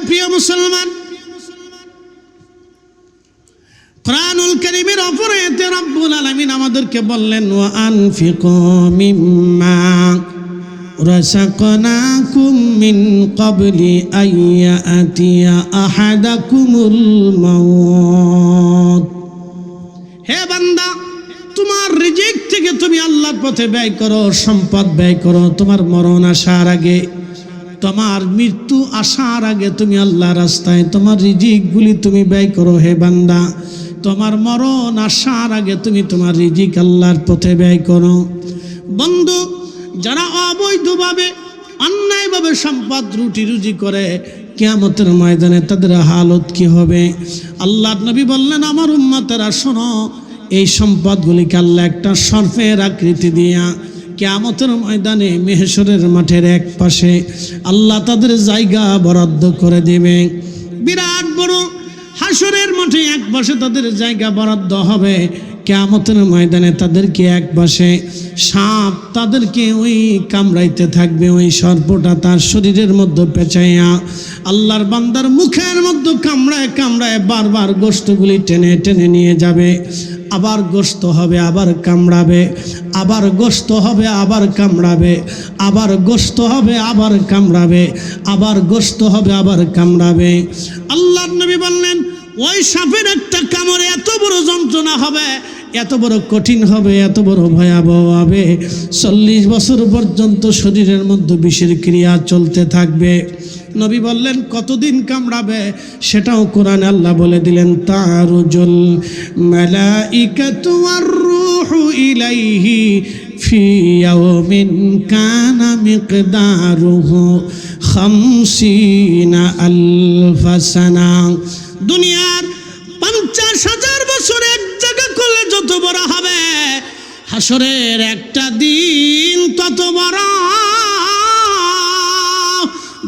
প্রিয় মুসলমান, কুরআনুল কারীমের অপরায়তে রব্বুল আলামিন আমাদেরকে বললেন, ওয়া আনফিকু মিম্মা রাযাকনাকুম মিন ক্বাবলি আইয়াতিয়া আহাদাকুমুল মাউত। হে বান্দা, তোমার রিজিক থেকে তুমি আল্লাহর পথে ব্যয় করো, সম্পদ ব্যয় করো। তোমার মরণ আসার আগে, তোমার মৃত্যু আসার আগে তুমি আল্লাহর রাস্তায় তোমার রিজিকগুলি তুমি ব্যয় করো। হে বান্দা, তোমার মরণ আসার আগে তুমি তোমার রিজিক আল্লাহর পথে ব্যয় করো। বন্ধু, যারা অবৈধভাবে অন্যায়ভাবে সম্পদ রুটি রুজি করে, কিয়ামতের ময়দানে তাদের হালত কি হবে? আল্লাহর নবী বললেন, আমার উম্মতেরা শোনো, এই সম্পদগুলিকে আল্লাহ একটা সর্পের আকৃতি দিয়া কিয়ামতের ময়দানে মেহশরের মাঠের এক পাশে আল্লাহ তাদের জায়গা বরাদ্দ করে দেবে। বিরাট বড় হাসরের মাঠে এক পাশে তাদের জায়গা বরাদ্দ হবে। কিয়ামতের ময়দানে তাদেরকে এক পাশে সাপ তাদেরকে ওই কামড়াইতে থাকবে। ওই সর্পটা তার শরীরের মধ্যে পেঁচাইয়া আল্লাহর বান্দার মুখের মধ্যে কামড়ায় কামড়ায় বারবার গোশতগুলি টেনে টেনে নিয়ে যাবে। আবার গোশত হবে, আবার কামড়াবে, আবার গোশত হবে, আবার কামড়াবে, আবার গোশত হবে, আবার কামড়াবে, আবার গোশত হবে, আবার কামড়াবে। আল্লাহর নবী বললেন, ওই সাপের একটা কামড়ে এত বড় যন্ত্রণা হবে, এত বড় কঠিন হবে, এত বড় ভয়াবহ হবে, 40 বছর পর্যন্ত শরীরের মধ্যে বিষের ক্রিয়া চলতে থাকবে। নবী বললেন, কতদিন কামড়াবে সেটাও কোরআনে আল্লাহ বলে দিলেন, তারুজুল মালাইকাতু ওয়ার রূহু ইলাইহি ফি ইয়াউমিন কানা মিকদারুহু 50 আলফা সানা। দুনিয়ার 50,000 বছর এক জায়গা করলে যত বড় হবে, হাসরের একটা দিন তত বড়।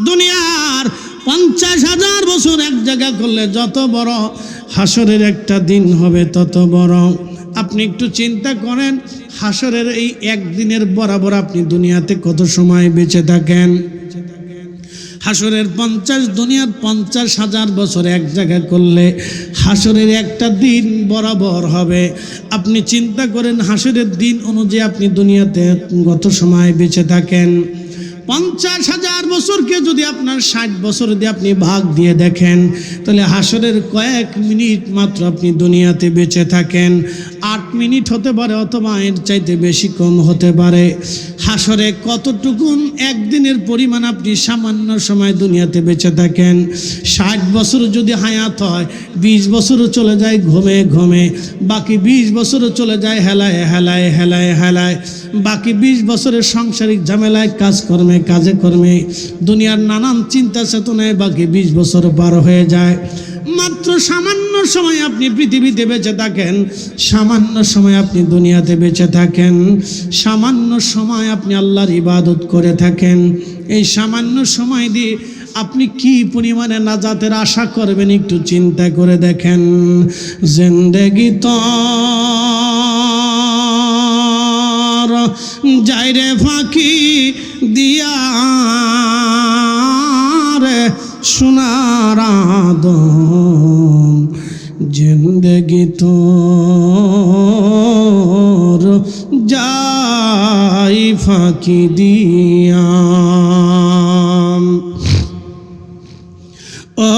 দুনিয়ার 50,000 বছর এক জায়গা করলে যত বড়, হাসরের একটা দিন হবে তত বড়। আপনি একটু চিন্তা করেন, হাসরের এই একদিনের বরাবর আপনি দুনিয়াতে কত সময় বেঁচে থাকেন। হাসরের দুনিয়ার 50,000 বছর এক জায়গা করলে হাসরের একটা দিন বরাবর হবে। আপনি চিন্তা করেন, হাসরের দিন অনুযায়ী আপনি দুনিয়াতে কত সময় বেঁচে থাকেন। 50,000 বছরকে যদি আপনার 60 বছর দিয়ে আপনি ভাগ দিয়ে দেখেন, তাহলে হাসরের কয়েক মিনিট মাত্র আপনি দুনিয়াতে বেঁচে থাকেন। 8 মিনিট হতে পারে, অথবা এর চাইতে বেশি কম হতে পারে। হাসরে কতটুকুন একদিনের পরিমাণ আপনি সামান্য সময় দুনিয়াতে বেঁচে থাকেন। 60 বছর যদি হায়াত হয়, 20 বছরও চলে যায় ঘুমে ঘুমে, বাকি 20 বছরও চলে যায় হেলায় হেলায় হেলায় হেলায়, বাকি 20 বছরের সাংসারিক ঝামেলায় কাজকর্মে কাজে কর্মে দুনিয়ার নানান চিন্তা চেতনায় বাকি 20 বছর পার হয়ে যায়। মাত্র সামান্য সময় আপনি পৃথিবীতে বেঁচে থাকেন, সামান্য সময় আপনি দুনিয়াতে বেঁচে থাকেন, সামান্য সময় আপনি আল্লাহর ইবাদত করে থাকেন। এই সামান্য সময় দিয়ে আপনি কি পরিমাণে নাজাতের আশা করবেন একটু চিন্তা করে দেখেন। জিন্দেগি তো যাইরে ফাঁকি দিয়া রে সোনার আদম, জিন্দেগি তোর যাই ফাঁকি দিয়া। ও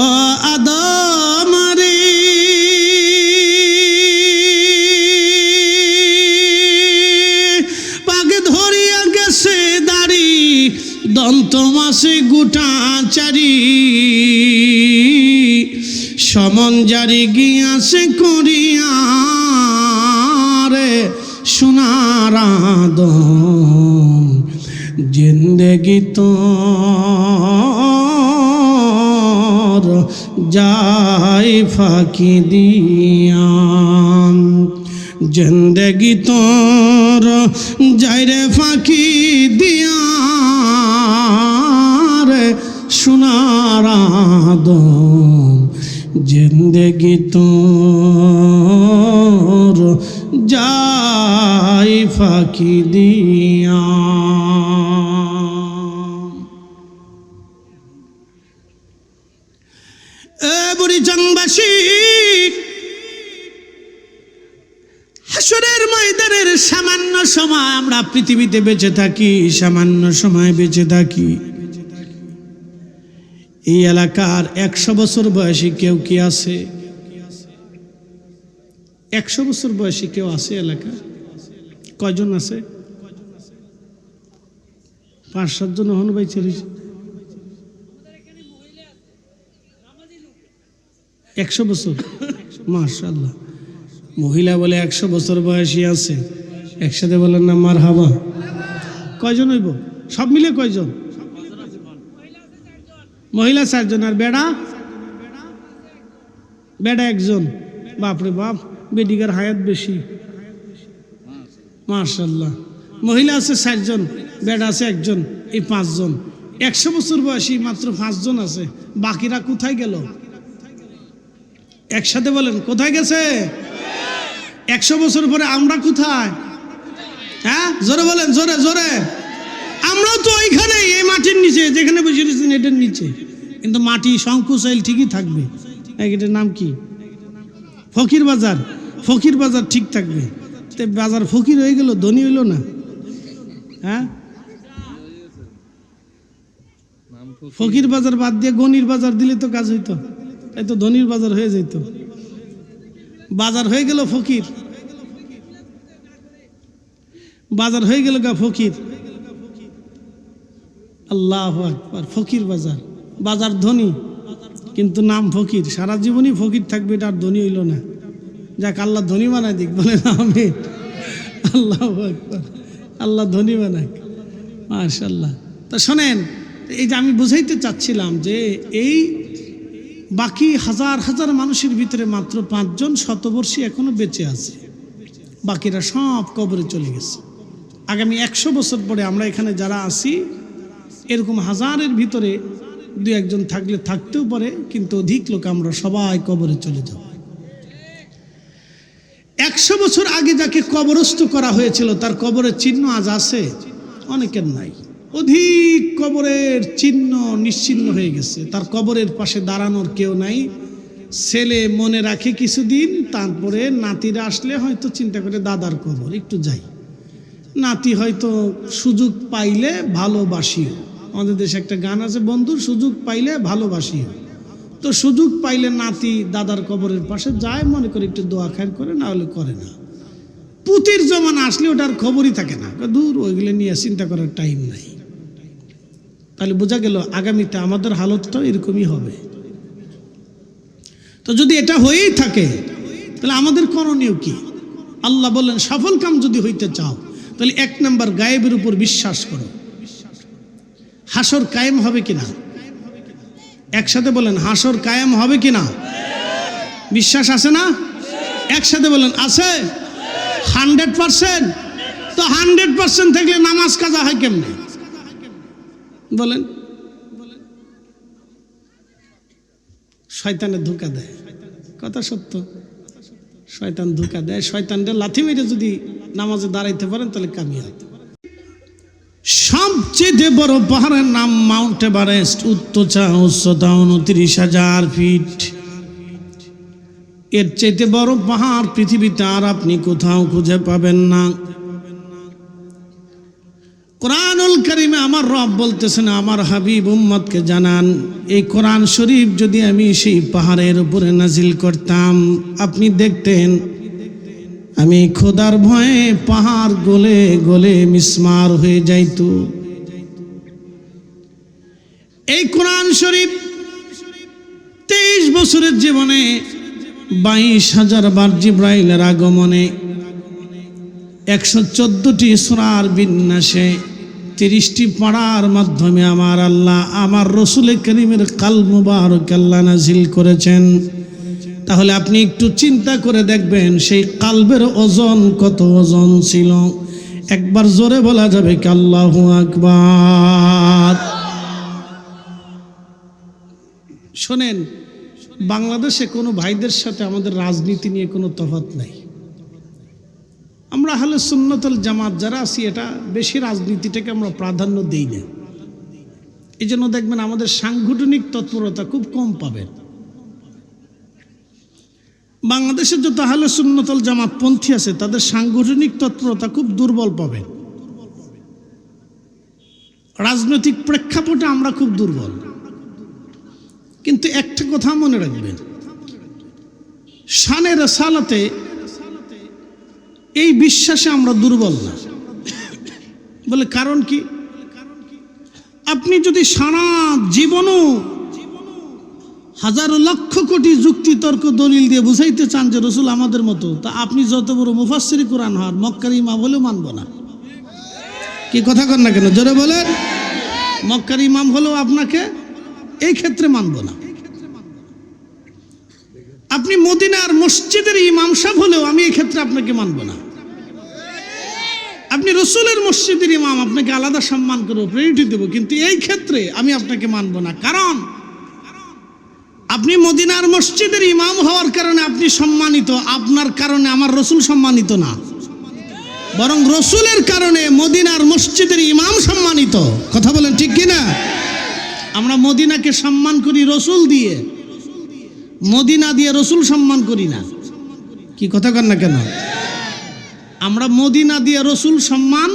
আদম রে, পাগে ধরিয়া গেছে দাড়ি, দন্ত মাসে গোটা চারি, সমন জারি গিয়াছে করিয়া রে সোনার আদম, জিন্দেগি তোর যাই ফাঁকি দিয়া, জিন্দেগি তোর যাইরে ফাঁকি দিয়া রে সোনার আদম, জিন্দেগি তোর যাই ফাঁকি দিয়া। বুড়িচংবাসী, হাসরের ময়দানের সামান্য সময় আমরা পৃথিবীতে বেঁচে থাকি, সামান্য সময় বেঁচে থাকি। এই এলাকার 100 বছর বয়সী কেউ কি আছে? 100 বছর বয়সী কেউ আছে এলাকা? কয়জন আছে? 5-7 জন হন ভাই চলেছে। 100 বছর, মাশাআল্লাহ। মহিলা বলে 100 বছর বয়সী আছে, একসাথে বলেন না মারহাবা। কয়জন হইব সব মিলে? কয়জন? মহিলা 4 জন, আর বেড়া? বেড়া 1 জন। বাপরে বাপ, বেডিগার হায়াত বেশি, মাশাআল্লাহ। মহিলা আছে 4 জন, বেড়া আছে 1 জন, এই 5 জন। 100 বছর বয়সী মাত্র 5 জন আছে, বাকিরা কোথায় গেল? একসাথে বলেন কোথায় গেছে? 100 বছর পরে আমরা কোথায়? হ্যাঁ জোরে বলেন, জোরে জোরে। আমরাও তো ওইখানে, এই মাটির নিচে যেখানে বসে রয়েছেন এটার নিচে, কিন্তু মাটি সংকোচাইল ঠিকই থাকবে। এটার নাম কি? ফকির বাজার। ফকির বাজার ঠিক থাকবে। বাজার ফকির হয়ে গেল, ধনী হইল না? হ্যাঁ, ফকির বাজার বাদ দিয়ে গনির বাজার দিলে তো কাজ হইতো, তাই তো ধনীর বাজার হয়ে যেত। বাজার হয়ে গেল ফকির, বাজার হয়ে গেল গা ফকির। আল্লাহু আকবার, ফকির বাজার। বাজার ধনী কিন্তু নাম ফকির, সারা জীবনই ফকির থাকবে, এটা আর ধনী হইল না। যাক, আল্লাহ ধনী বানায় দিক, বলে না আমি। আল্লাহু আকবার, আল্লাহ ধনী বানাক, মাশাআল্লাহ। তা শোনেন, এই যে আমি বুঝাইতে চাচ্ছিলাম যে এই বাকি হাজার হাজার মানুষের ভিতরে মাত্র 5 জন শতবর্ষী এখনো বেঁচে আছে, বাকিরা সব কবরে চলে গেছে। আগামী 100 বছর পরে আমরা এখানে যারা আছি, এরকম হাজারের ভিতরে 2-1 জন থাকলে থাকতেও পারে, কিন্তু অধিক লোক আমরা সবাই কবরে চলে যাব। 100 বছর আগে যাকে কবরস্থ করা হয়েছিল তার কবরের চিহ্ন আজ আছে? অনেকের নাই। অধিক কবরের চিহ্ন নিশ্চিহ্ন হয়ে গেছে, তার কবরের পাশে দাঁড়ানোর কেউ নাই। ছেলে মনে রাখে কিছুদিন, তারপরে নাতিরা আসলে হয়তো চিন্তা করে দাদার কবর একটু যাই। নাতি হয়তো সুযোগ পাইলে ভালোবাসিও। আমাদের দেশে একটা গান আছে, বন্ধুর সুযোগ পাইলে ভালোবাসিও। তো সুযোগ পাইলে নাতি দাদার কবরের পাশে যায়, মনে করে একটু দোয়া খায়ের করে, না হলে করে না। পুতির জমানা আসলে ওটার খবরই থাকে না, দূর, ওইগুলো নিয়ে চিন্তা করার টাইম নাই। তাহলে বোঝা গেল আগামীতে আমাদের হালতটাও এরকমই হবে। তো যদি এটা হয়েই থাকে তাহলে আমাদের করণীয় কি? আল্লাহ বললেন, সফল কাম যদি হইতে চাও তাহলে 1 নম্বর গায়েবের উপর বিশ্বাস করো। হাসর কায়েম হবে কিনা? একসাথে বলেন, হাসর কায়েম হবে কিনা? বিশ্বাস আছে না? একসাথে বলেন, আছে 100%। তো 100% থাকলে নামাজ কাজা হয় কেমনে বলেন? শয়তানে ধোঁকা দেয়, কথা সত্য। শয়তান ধোঁকা দেয়, শয়তানটা লাথি মেরে যদি নামাজে দাঁড়াইতে পারেন তাহলে কামিয়াব। সবচেয়ে বড় পাহাড়ের নাম মাউন্ট এভারেস্ট। উচ্চতা 29,000 ফিট। এর চাইতে বড় পাহাড় পৃথিবীতে আর আপনি কোথাও খুঁজে পাবেন না। কোরআনুল কারীমে আমার রব বলতেছেন, আমার হাবিব উম্মতকে জানান, এই কোরআন শরীফ যদি আমি সেই পাহাড়ের উপরে নাজিল করতাম, আপনি দেখতেন আমি খোদার ভয়ে পাহাড় গলে গলে মিসমার হয়ে যাইত। এই কোরআন শরীফ 23 বছরের জীবনে 22,000 বার জিবরাইলের আগমনে, 114টি সূরার বিন্যাসে, 30টি পাড়ার মাধ্যমে আমার আল্লাহ আমার রসুল করিমের কালব মুবারক আল্লাহ নাজিল করেছেন। তাহলে আপনি একটু চিন্তা করে দেখবেন সেই কালবের ওজন কত ওজন ছিল। একবার জোরে বলা যাবে কি আল্লাহু আকবার? শোনেন, বাংলাদেশে কোনো ভাইদের সাথে আমাদের রাজনীতি নিয়ে কোনো তফাৎ নাই। আমরা আহলে সুন্নাত ওয়াল জামাত যারা আছি, এটা বেশি রাজনীতিটাকে আমরা প্রাধান্য দেই না। এই জন্য দেখবেন আমাদের সাংগঠনিক তৎপরতা খুব কম পাবেন। বাংলাদেশের যত আহলে সুন্নাত ওয়াল জামাত পন্থী আছে তাদের সাংগঠনিক তৎপরতা খুব দুর্বল পাবে। রাজনৈতিক প্রেক্ষাপটে আমরা খুব দুর্বল, কিন্তু একটা কথা মনে রাখবেন, শানে রাসালাতে এই বিশ্বাসে আমরা দুর্বল না। বলে কারণ কি? আপনি যদি সারা জীবনও হাজার লক্ষ কোটি যুক্তি তর্ক দলিল দিয়ে বুঝাইতে চান যে রসুল আমাদের মতো, তা আপনি যত বড় মুফাসসির কোরআন হন, মক্কার ইমাম হলেও মানব না। কি কথা কন না কেন? জোরে বলেন। মক্কার ইমাম হলেও আপনাকে এই ক্ষেত্রে মানব না। আপনি মদিনার মসজিদের ইমাম সাহেব হলেও আমি এই ক্ষেত্রে আপনাকে মানব না। আপনি রসুলের মসজিদের ইমাম, আপনাকে আলাদা সম্মান করবো, প্রায়োরিটি দেবো, কিন্তু এই ক্ষেত্রে আমি আপনাকে মানব না। কারণ আপনি মদিনার মসজিদের ইমাম হওয়ার কারণে আপনি সম্মানিত, আপনার কারণে আমার রসুল সম্মানিত না, বরং রসুলের কারণে মদিনার মসজিদের ইমাম সম্মানিত। কথা বলেন ঠিক কিনা? আমরা মদিনাকে সম্মান করি রসুল দিয়ে, মদিনা দিয়ে রসুল সম্মান করি না। কি কথা কন না কেন? আমরা মদিনা দিয়ে রসুল সম্মান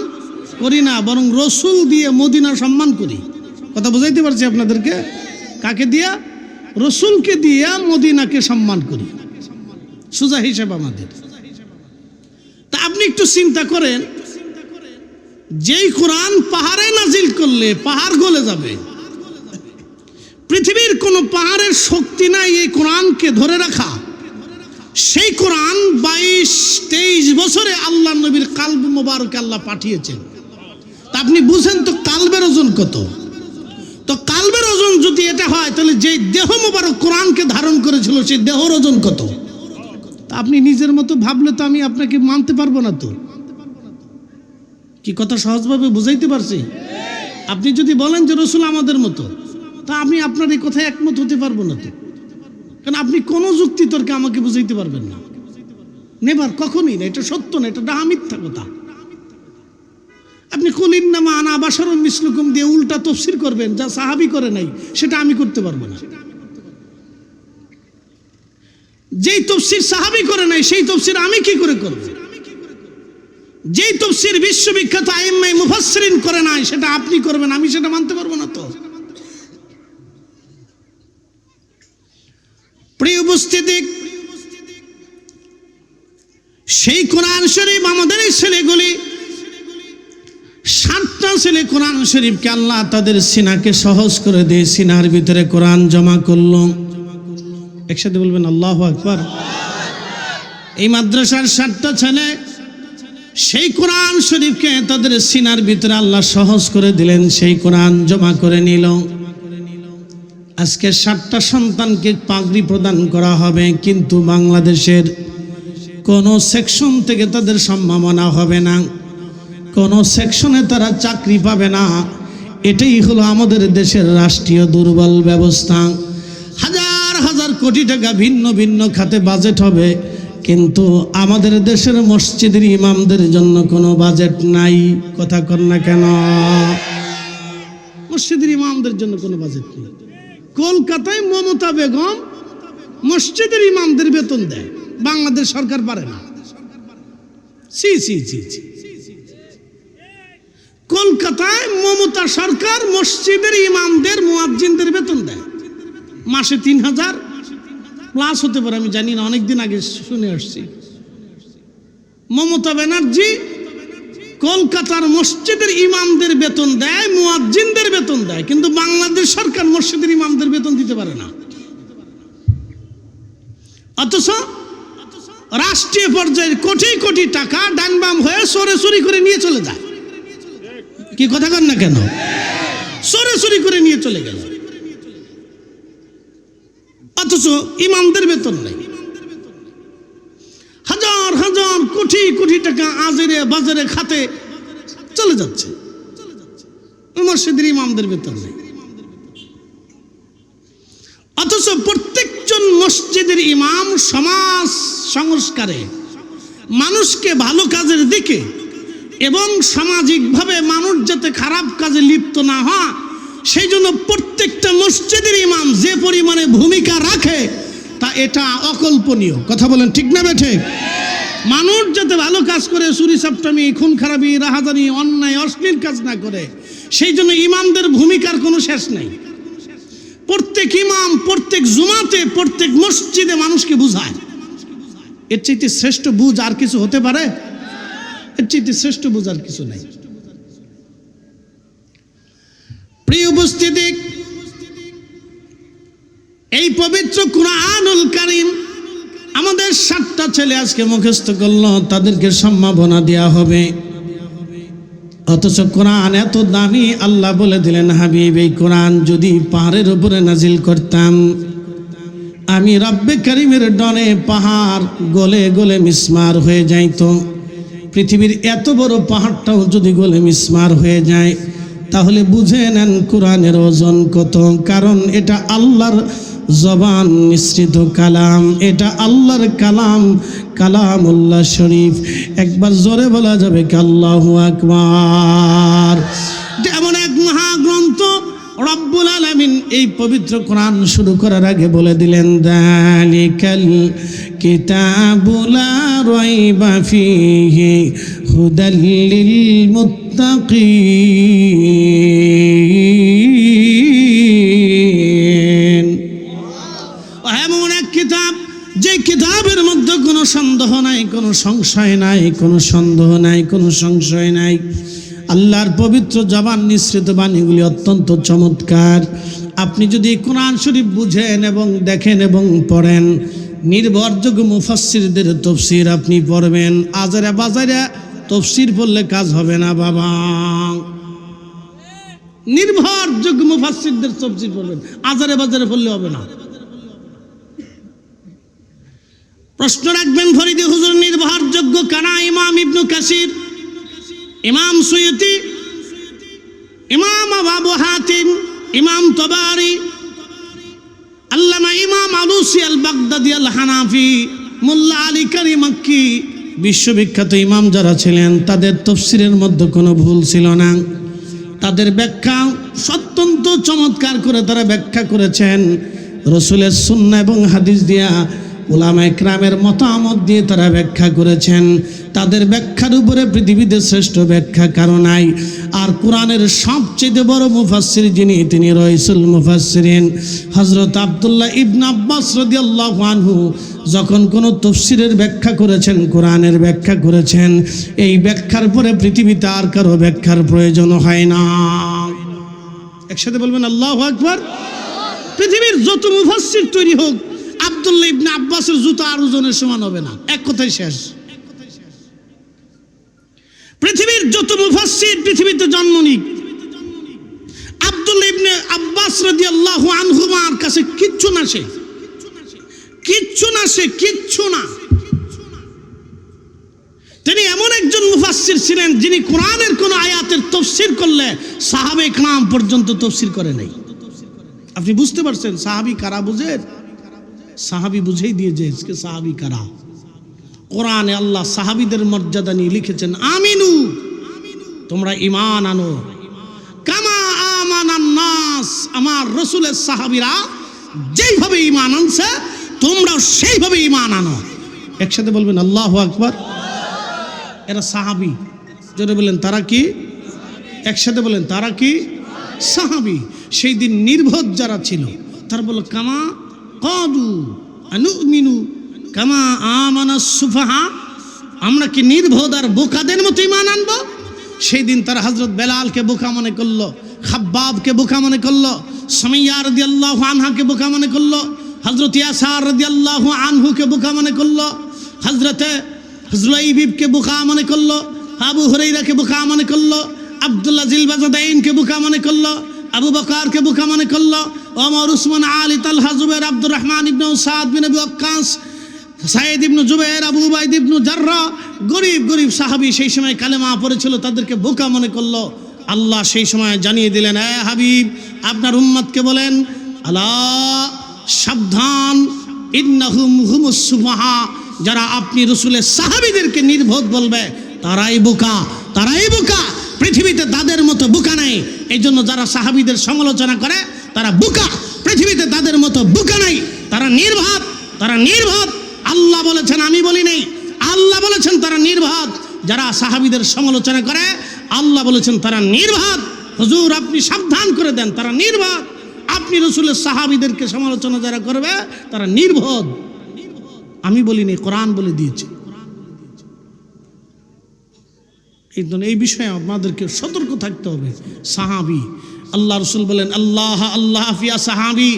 করি না, বরং রসুল দিয়ে মদিনা সম্মান করি। কথা বুঝাইতে পারছি আপনাদেরকে? কাকে দিয়া? রসুলকে দিয়া মদিনাকে সম্মান করি, সোজা হিসাব আমাদের। তা আপনি একটু চিন্তা করেন, যেই কোরআন পাহাড়ে নাজিল করলে পাহাড় গলে যাবে, পৃথিবীর কোনো পাহাড়ের শক্তি নাই এই কোরআনকে ধরে রাখা, সেই কোরআন 22-23 বছরে আল্লাহ নবীর কালব মোবারকে আল্লাহ পাঠিয়েছেন। তা আপনি বুঝেন তো কালবের ওজন কত? তো কালবের ওজন যদি এটা হয়, তাহলে যে দেহ মোবারক কোরআনকে ধারণ করেছিল সেই দেহর ওজন কত? তা আপনি নিজের মতো ভাবলে তো আমি আপনাকে মানতে পারবো না। তো কি কথা সহজভাবে বুঝাইতে পারছি? আপনি যদি বলেন যে রসুল আমাদের মতো, তা আমি আপনার এই কথায় একমত হতে পারবো না। তো কারণ আপনি কোনো যুক্তি তর্কে আমাকে বুঝাইতে পারবেন না, নেবার কখনই না। এটা সত্য না, এটা ডাহা মিথ্যা কথা। আপনি কুল ইন্নামা আনা বাশারুম মিসলুকুম দিয়ে উল্টা তাফসীর করবেন, যা সাহাবী করে নাই, সেটা আমি করতে পারবো না। যেই তাফসীর সাহাবী করে নাই সেই তাফসীর আমি কি করে করব? যেই তাফসীর বিশ্ববিখ্যাত আইম্মায়ে মুফাসসিরিন করে নাই সেটা আপনি করবেন, আমি সেটা মানতে পারবো না। তো প্রিয় উপস্থিতি, সেই কোরআন শরীফ আমাদের এই ছেলেগুলি 7টা ছেলে কোরআন শরীফকে আল্লাহ তাদের সিনাকে সহজ করে দিয়ে সিনার ভিতরে কোরআন জমা করলো। একসাথে বলবেন আল্লাহু আকবার। এই মাদ্রাসার 7টা ছেলে সেই কোরআন শরীফকে তাদের সিনার ভিতরে আল্লাহ সহজ করে দিলেন, সেই কোরআন জমা করে নিল। আজকে 7টা সন্তানকে পাগড়ি প্রদান করা হবে, কিন্তু বাংলাদেশের কোনো সেকশন থেকে তাদের সম্মাননা হবে না, কোনো সেকশনে তারা চাকরি পাবে না। এটাই হলো আমাদের দেশের রাষ্ট্রীয় দুর্বল ব্যবস্থা। হাজার হাজার কোটি টাকা ভিন্ন ভিন্ন খাতে বাজেট হবে, কিন্তু আমাদের দেশের মসজিদের ইমামদের জন্য কোনো বাজেট নাই। কথা কন না কেন? মসজিদের ইমামদের জন্য কোনো বাজেট নেই। কলকাতায় মমতা বেগম মসজিদের ইমামদের বেতন দেয়, বাংলাদেশ সরকার পারে না। সি সি সি সি। কলকাতায় মমতা সরকার মসজিদের ইমামদের মুয়াজ্জিনদের বেতন দেয়, মাসে 3000 প্লাস হতে পারে, আমি জানি না, অনেকদিন আগে শুনে আসছি। মমতা ব্যানার্জি কলকাতার মসজিদের ইমামদের বেতন দেয়, মুয়াজ্জিনদের বেতন দেয়, কিন্তু বাংলাদেশ সরকার মসজিদের ইমামদের বেতন দিতে পারে না। অথচ রাষ্ট্রীয় পর্যায়ে কোটি কোটি টাকা ডানবাম হয়ে চোরে চুরি করে নিয়ে চলে যায়। কি কথা কন না কেন? চোরে চুরি করে নিয়ে চলে গেল, অথচ ইমামদের বেতন নেই। হাজার হাজার কোটি কোটি টাকা আজেরে বাজারে খাতে চলে যাচ্ছে, মসজিদের ইমামদের বেতন নেই। অথচ প্রত্যেকজন মসজিদের ইমাম সমাজ সংস্কারে, মানুষকে ভালো কাজের দিকে এবং সামাজিকভাবে মানুষ যাতে খারাপ কাজে লিপ্ত না হয়, সেই জন্য প্রত্যেকটা মসজিদের ইমাম যে পরিমাণে ভূমিকা রাখে, তা এটা অকল্পনীয়। কথা বলেন ঠিক না বেঠে? মানুষ যাতে ভালো কাজ করে, চুরি চাপটামি, খুন খারাপি, রাহাজানি, অন্যায় অশ্লীল কাজ না করে, সেই জন্য ইমামদের ভূমিকার কোনো শেষ নাই। প্রত্যেক ইমাম প্রত্যেক জুমাতে প্রত্যেক মসজিদে মানুষকে বুঝায়। এর চাইতে শ্রেষ্ঠ বুঝ আর কিছু হতে পারে? এর চাইতে শ্রেষ্ঠ বুঝ আর কিছু নাই। প্রিয় উপস্থিতি, এই পবিত্র কুরআনুল কারীম আমাদের 7টা ছেলে আজকে মুখস্থ করলো, তাদেরকে সম্মাননা দেওয়া হবে। অথচ কোরআন এত দামি, আল্লাহ বলে দিলেন, হাবিব এই কোরআন যদি পাহাড়ের উপরে নাজিল করতাম, আমি রব্বে কারীমের ডনে পাহাড় গলে গলে মিসমার হয়ে যাইত। পৃথিবীর এত বড় পাহাড়টাও যদি গলে মিসমার হয়ে যায়, তাহলে বুঝে নেন কোরআনের ওজন কত। কারণ এটা আল্লাহর জবান নিঃসৃত কালাম, এটা আল্লাহর কালাম, কালামুল্লাহ শরীফ। একবার জোরে বলা যাবে কি আল্লাহু আকবার। এমন এক মহাগ্রন্থ রব্বুল আলামিন এই পবিত্র কোরআন শুরু করার আগে বলে দিলেন, যালিকাল কিতাবু লা রাইবা ফীহি হুদাল লিল মুত্তাকিন। এমন এক কিতাব, যে কিতাবের মধ্যে কোনো সন্দেহ নাই, কোনো সংশয় নাই, কোনো সন্দেহ নাই, কোনো সংশয় নাই। আল্লাহর পবিত্র জবান নিঃসৃত বাণীগুলি অত্যন্ত চমৎকার। আপনি যদি কোরআন শরীফ বুঝেন এবং দেখেন এবং পড়েন, নির্ভরযোগ্য মুফাসসিরদের তাফসীর আপনি পড়বেন। আজারে বাজারে তাফসীর পড়লে কাজ হবে না বাবা, নির্ভরযোগ্য মুফাসসিরদের তাফসীর পড়বেন, আজারে বাজারে পড়লে হবে না। প্রশ্ন রাখবেন ফরিদি হুজুর, নির্ভরযোগ্য কারা? ইমাম ইবনে কাসির, ইমাম সুয়ুতি, ইমাম আবু হাতিম, ইমাম তাবারি, আল্লামা ইমাম আলুসি আল বাগদাদি আল হানাফি, মোল্লা আলী কারি মাক্কি, বিশ্ববিখ্যাত ইমাম যারা ছিলেন, তাদের তাফসীরের মধ্যে কোনো ভুল ছিল না। তাদের ব্যাখ্যা অত্যন্ত চমৎকার করে তারা ব্যাখ্যা করেছেন। রাসূলের সুন্নাহ এবং হাদিস দিয়া, উলামায়ে কেরামের মতামত দিয়ে তারা ব্যাখ্যা করেছেন। তাদের ব্যাখ্যার উপরে পৃথিবীতে শ্রেষ্ঠ ব্যাখ্যা কারো নাই। আর কোরআনের সবচেয়ে বড় মুফাসসির যিনি, তিনি রাইসুল মুফাসসিরিন হযরত আব্দুল্লাহ ইবনে আব্বাস রাদিয়াল্লাহু আনহু যখন কোনো তাফসীরের ব্যাখ্যা করেছেন, কোরআনের ব্যাখ্যা করেছেন, এই ব্যাখ্যার পরে পৃথিবীতে আর কারো ব্যাখ্যার প্রয়োজন হয় না। একসাথে বলবেন আল্লাহু আকবার। পৃথিবীর যত মুফাসসির তৈরি হোক, আব্দুল্লাহ ইবনে আব্বাসের জুতা আর ওজনের সমান হবে না। এক কথাই শেষ। পৃথিবীর যত মুফাসসির পৃথিবীতে জন্ম নিক, আব্দুল্লাহ ইবনে আব্বাস রাদিয়াল্লাহু আনহুমার কাছে কিচ্ছু না, সে কিচ্ছু না, সে কিচ্ছু না। তিনি এমন একজন মুফাসসির ছিলেন, যিনি কোরআনের কোন আয়াতের তাফসীর করলে সাহাবে কেরাম পর্যন্ত তাফসীর করে নাই। আপনি বুঝতে পারছেন সাহাবী কারা? বুঝেন? সাহাবী বুঝেই দিয়েছে আজকে সাহাবী কারা। কোরআনে আল্লাহ সাহাবীদের মর্যাদা নিয়ে লিখেছেন, আমিনু, তোমরা ঈমান আনো, কামা আমানান নাস, আমার রাসূলের সাহাবীরা যেইভাবে ঈমান আনছে তোমরা সেইভাবে ঈমান আনো। একসাথে বলবেন আল্লাহু আকবার। এরা সাহাবী। জোরে বলেন তারা কি? একসাথে বলেন তারা কি? সাহাবী। সেই দিন নির্বোধ যারা ছিল তারা বলল, কামা কাদু আনুমিনু কামা আমানাস সুফাহা, আমরা কি নির্বোধ আর বোকাদের মতো ঈমান আনবো? সেই দিন তারা হযরত বেলালকে বোকা মনে করলো, খাব্বাবকে বোকা মনে করলো, সুমাইয়া রাদিয়াল্লাহু আনহাকে বোকা মনে করলো, হযরত ইয়াসার রাদিয়াল্লাহু আনহুকে বোকা মনে করলো, হযরতে হুযাইবিবকে বোকা মনে করলো, আবু হুরায়রাকে বোকা মনে করলো, আব্দুল্লাহ জিলবাজাদাইনকে বোকা মনে করলো, আবু বকরকে বোকা মনে করলো, ওমর, উসমান, আলী, তালহা, জুবাইর, আব্দুর রহমান ইবনে সাদ বিন আবি ওয়াক্কাস, সাঈদ ইবনে জুবাইর, আবু উবাইদ ইবনে জাররাহ, গরিব গরিব সাহাবী সেই সময় কালেমা পড়েছিল, তাদেরকে বোকা মনে করলো। আল্লাহ সেই সময় জানিয়ে দিলেন, এ হাবিব, আপনার উম্মতকে বলেন, আলা সাবধান, ইন্নাহুম হুমুস সুফাহা, যারা আপনি রাসূলের সাহাবীদেরকে নির্বোধ বলবে তারাই বোকা, তারাই বোকা। পৃথিবীতে তাদের মতো বোকা নাই। এই জন্য যারা সাহাবীদের সমালোচনা করে তারা বোকা। পৃথিবীতে তাদের মতো বোকা নাই, তারা নির্বোধ, তারা নির্বোধ। আল্লাহ বলেছেন, আমি বলি নাই, আল্লাহ বলেছেন তারা নির্বোধ। যারা সাহাবীদের সমালোচনা করে আল্লাহ বলেছেন তারা নির্বোধ। হুজুর আপনি সাবধান করে দেন, তারা নির্বোধ। আপনি রাসূলের সাহাবীদেরকে সমালোচনা যারা করবে তারা নির্বোধ। আমি বলি নাই, কোরআন বলে দিয়েছে। এই বিষয়ে আপনাদেরকে সতর্ক থাকতে হবে। সাহাবী, আল্লাহ রাসূল বলেন আল্লাহ আল্লাহ ফিয়া সাহাবী,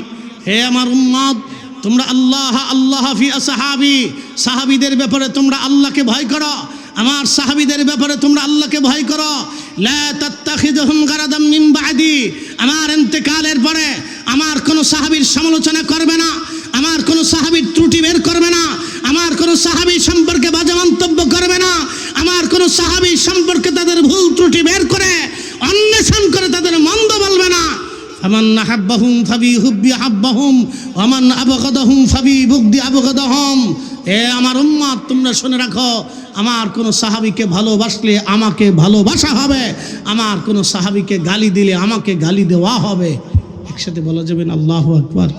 হে আমার উম্মত তোমরা আল্লাহ আল্লাহ ফিয়া সাহাবী, সাহাবীদের ব্যাপারে তোমরা আল্লাহকে ভয় করো, আমার সাহাবীদের ব্যাপারে তোমরা আল্লাহকে ভয় করো। লা তাত্তাখিযুহুম গারাদাম মিন বাদি, আমার ইন্তেকালের পরে আমার কোনো সাহাবীর সমালোচনা করবে না, আমার কোনো সাহাবীর ত্রুটি বের করবে না, আমার কোনো সাহাবী সম্পর্কে বাজে মন্তব্য করবে না, আমার কোনো সাহাবী সম্পর্কে তাদের ভুল ত্রুটি বের করে অন্বেষণ করে তাদের মন্দ বলবে না। আমান আহাব্বাহুম ফাবি হুব্বি আহাব্বাহুম ওয়ামান আবগাদাহুম ফাবি বুগদি আবগাদাহুম। এ আমার উম্মত তোমরা শুনে রাখো, আমার কোনো সাহাবীকে ভালোবাসলে আমাকে ভালোবাসা হবে, আমার কোনো সাহাবীকে গালি দিলে আমাকে গালি দেওয়া হবে। একসাথে বলা যাবে না আল্লাহু আকবার?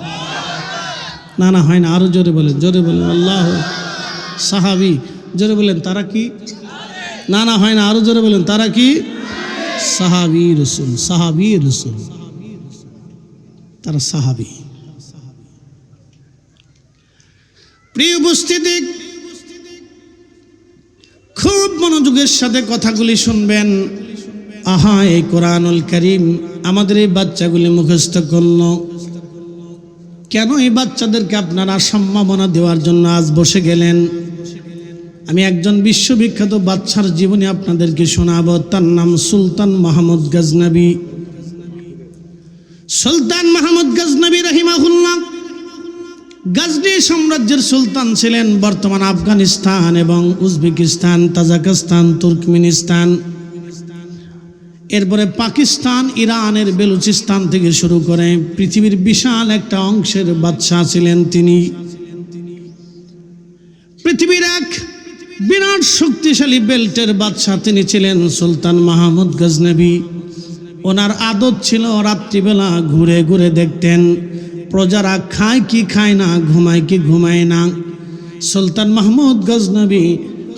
না না হয় না, আরো জোরে বলেন, জোরে বলেন আল্লাহ। সাহাবী, জোরে বলেন তারা কি? না না হয় না, আরো জোরে বলেন তারা কি? সাহাবী রাসূল, সাহাবী রাসূল, তারা সাহাবী। প্রিয় উপস্থিতি, খুব মনোযোগের সাথে কথাগুলি শুনবেন। আহা, এই কোরআনুল কারীম আমাদের এই বাচ্চাগুলি মুখস্থ করলো কেন? এই বাচ্চাদেরকে আপনারা সম্মাননা দেওয়ার জন্য আজ বসে গেলেন। আমি একজন বিশ্ববিখ্যাত বাচ্চার জীবনী আপনাদেরকে শোনাবো। তার নাম সুলতান মাহমুদ গজনবী। সুলতান মাহমুদ গজনবী রাহিমাহুল্লাহ গজনি সাম্রাজ্যের সুলতান ছিলেন। বর্তমান আফগানিস্তান এবং উজবেকিস্তান, তাজিকিস্তান, তুর্কমেনিস্তান, এরপরে পাকিস্তান, ইরানের বেলুচিস্তান থেকে শুরু করে পৃথিবীর বিশাল একটা অংশের বাদশাহ ছিলেন তিনি। পৃথিবীর এক বিরাট শক্তিশালী বেল্টের বাদশাহ তিনি ছিলেন সুলতান মাহমুদ গজনবী। ওনার আদত ছিল রাত্রিবেলা ঘুরে ঘুরে দেখতেন প্রজারা খায় কি খায় না, ঘুমায় কি ঘুমায় না। সুলতান মাহমুদ গজনবী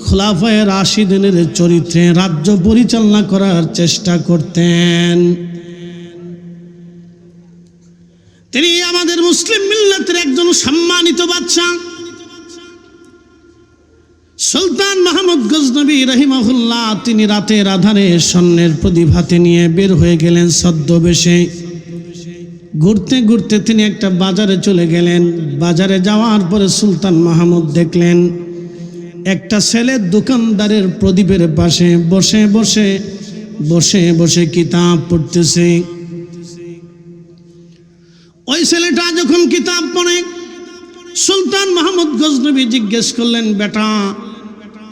খোলাফায়ে রাশিদিনের চরিত্রে রাজ্য পরিচালনা করার চেষ্টা করতেন। তিনি আমাদের মুসলিম মিল্লাতের একজন সম্মানিত বাদশা। সুলতান মাহমুদ গজনবী রাহিমাহুল্লাহ তিনি রাতের আধারে স্বর্ণের প্রদীপ হাতে নিয়ে বের হয়ে গেলেন ছদ্মবেশে। ঘুরতে ঘুরতে তিনি একটা বাজারে চলে গেলেন। বাজারে যাওয়ার পরে সুলতান মাহমুদ দেখলেন একটা ছেলে দোকানদারের প্রদীপের পাশে বসে বসে বসে বসে কিতাব পড়তেছে। ওই ছেলেটা যখন কিতাব পড়ে সুলতান মাহমুদ গজনবী জিজ্ঞেস করলেন, বেটা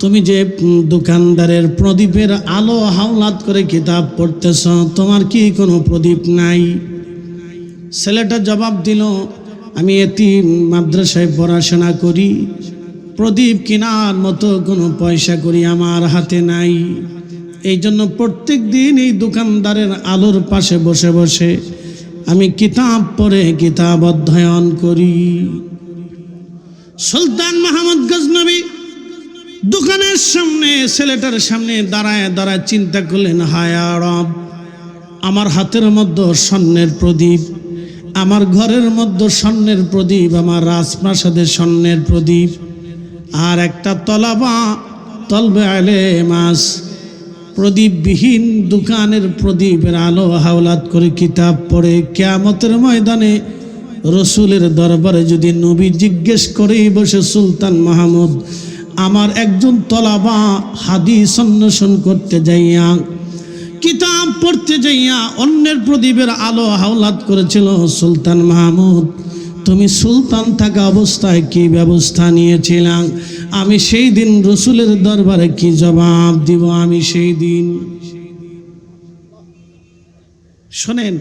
তুমি যে দোকানদারের প্রদীপের আলো হাওলাত করে কিতাব পড়তেছ, তোমার কি কোনো প্রদীপ নাই? ছেলেটা জবাব দিল, আমি এতিম মাদ্রাসায় পড়াশোনা করি, প্রদীপ কেনার মতো কোনো পয়সা করি আমার হাতে নাই। এই জন্য প্রত্যেক দিন এই দোকানদারের আলোর পাশে বসে বসে আমি কিতাব পড়ে কিতাব অধ্যয়ন করি। সুলতান মাহমুদ গজনবী দোকানের সামনে ছেলেটার সামনে দাঁড়ায় দাঁড়ায় চিন্তা করলেন, হায় রব, আমার হাতের মধ্যে স্বর্ণের প্রদীপ, আমার ঘরের মধ্যে স্বর্ণের প্রদীপ, আমার রাজপ্রাসাদের স্বর্ণের প্রদীপ, আর একটা তলবে আলে মাস প্রদীপবিহীন দোকানের প্রদীপের আলো হাওলাত করে কিতাব পড়ে কিয়ামতের ময়দানে রসুলের দরবারে যদি নবী জিজ্ঞেস করেই বসে, সুলতান মাহমুদ আমার একজন তলাবা হাদিস অন্বেষণ করতে যাইয়া কিতাব পড়তে যাইয়া অন্যের প্রদীপের আলো হাওলাত করেছিল, সুলতান মাহমুদ তুমি সুলতান থাকা অবস্থায় কি ব্যবস্থা নিয়েছিলাম, আমি সেই দিন রসুলের দরবারে কি জবাব দিব? আমি সেই দিন, শোনেন,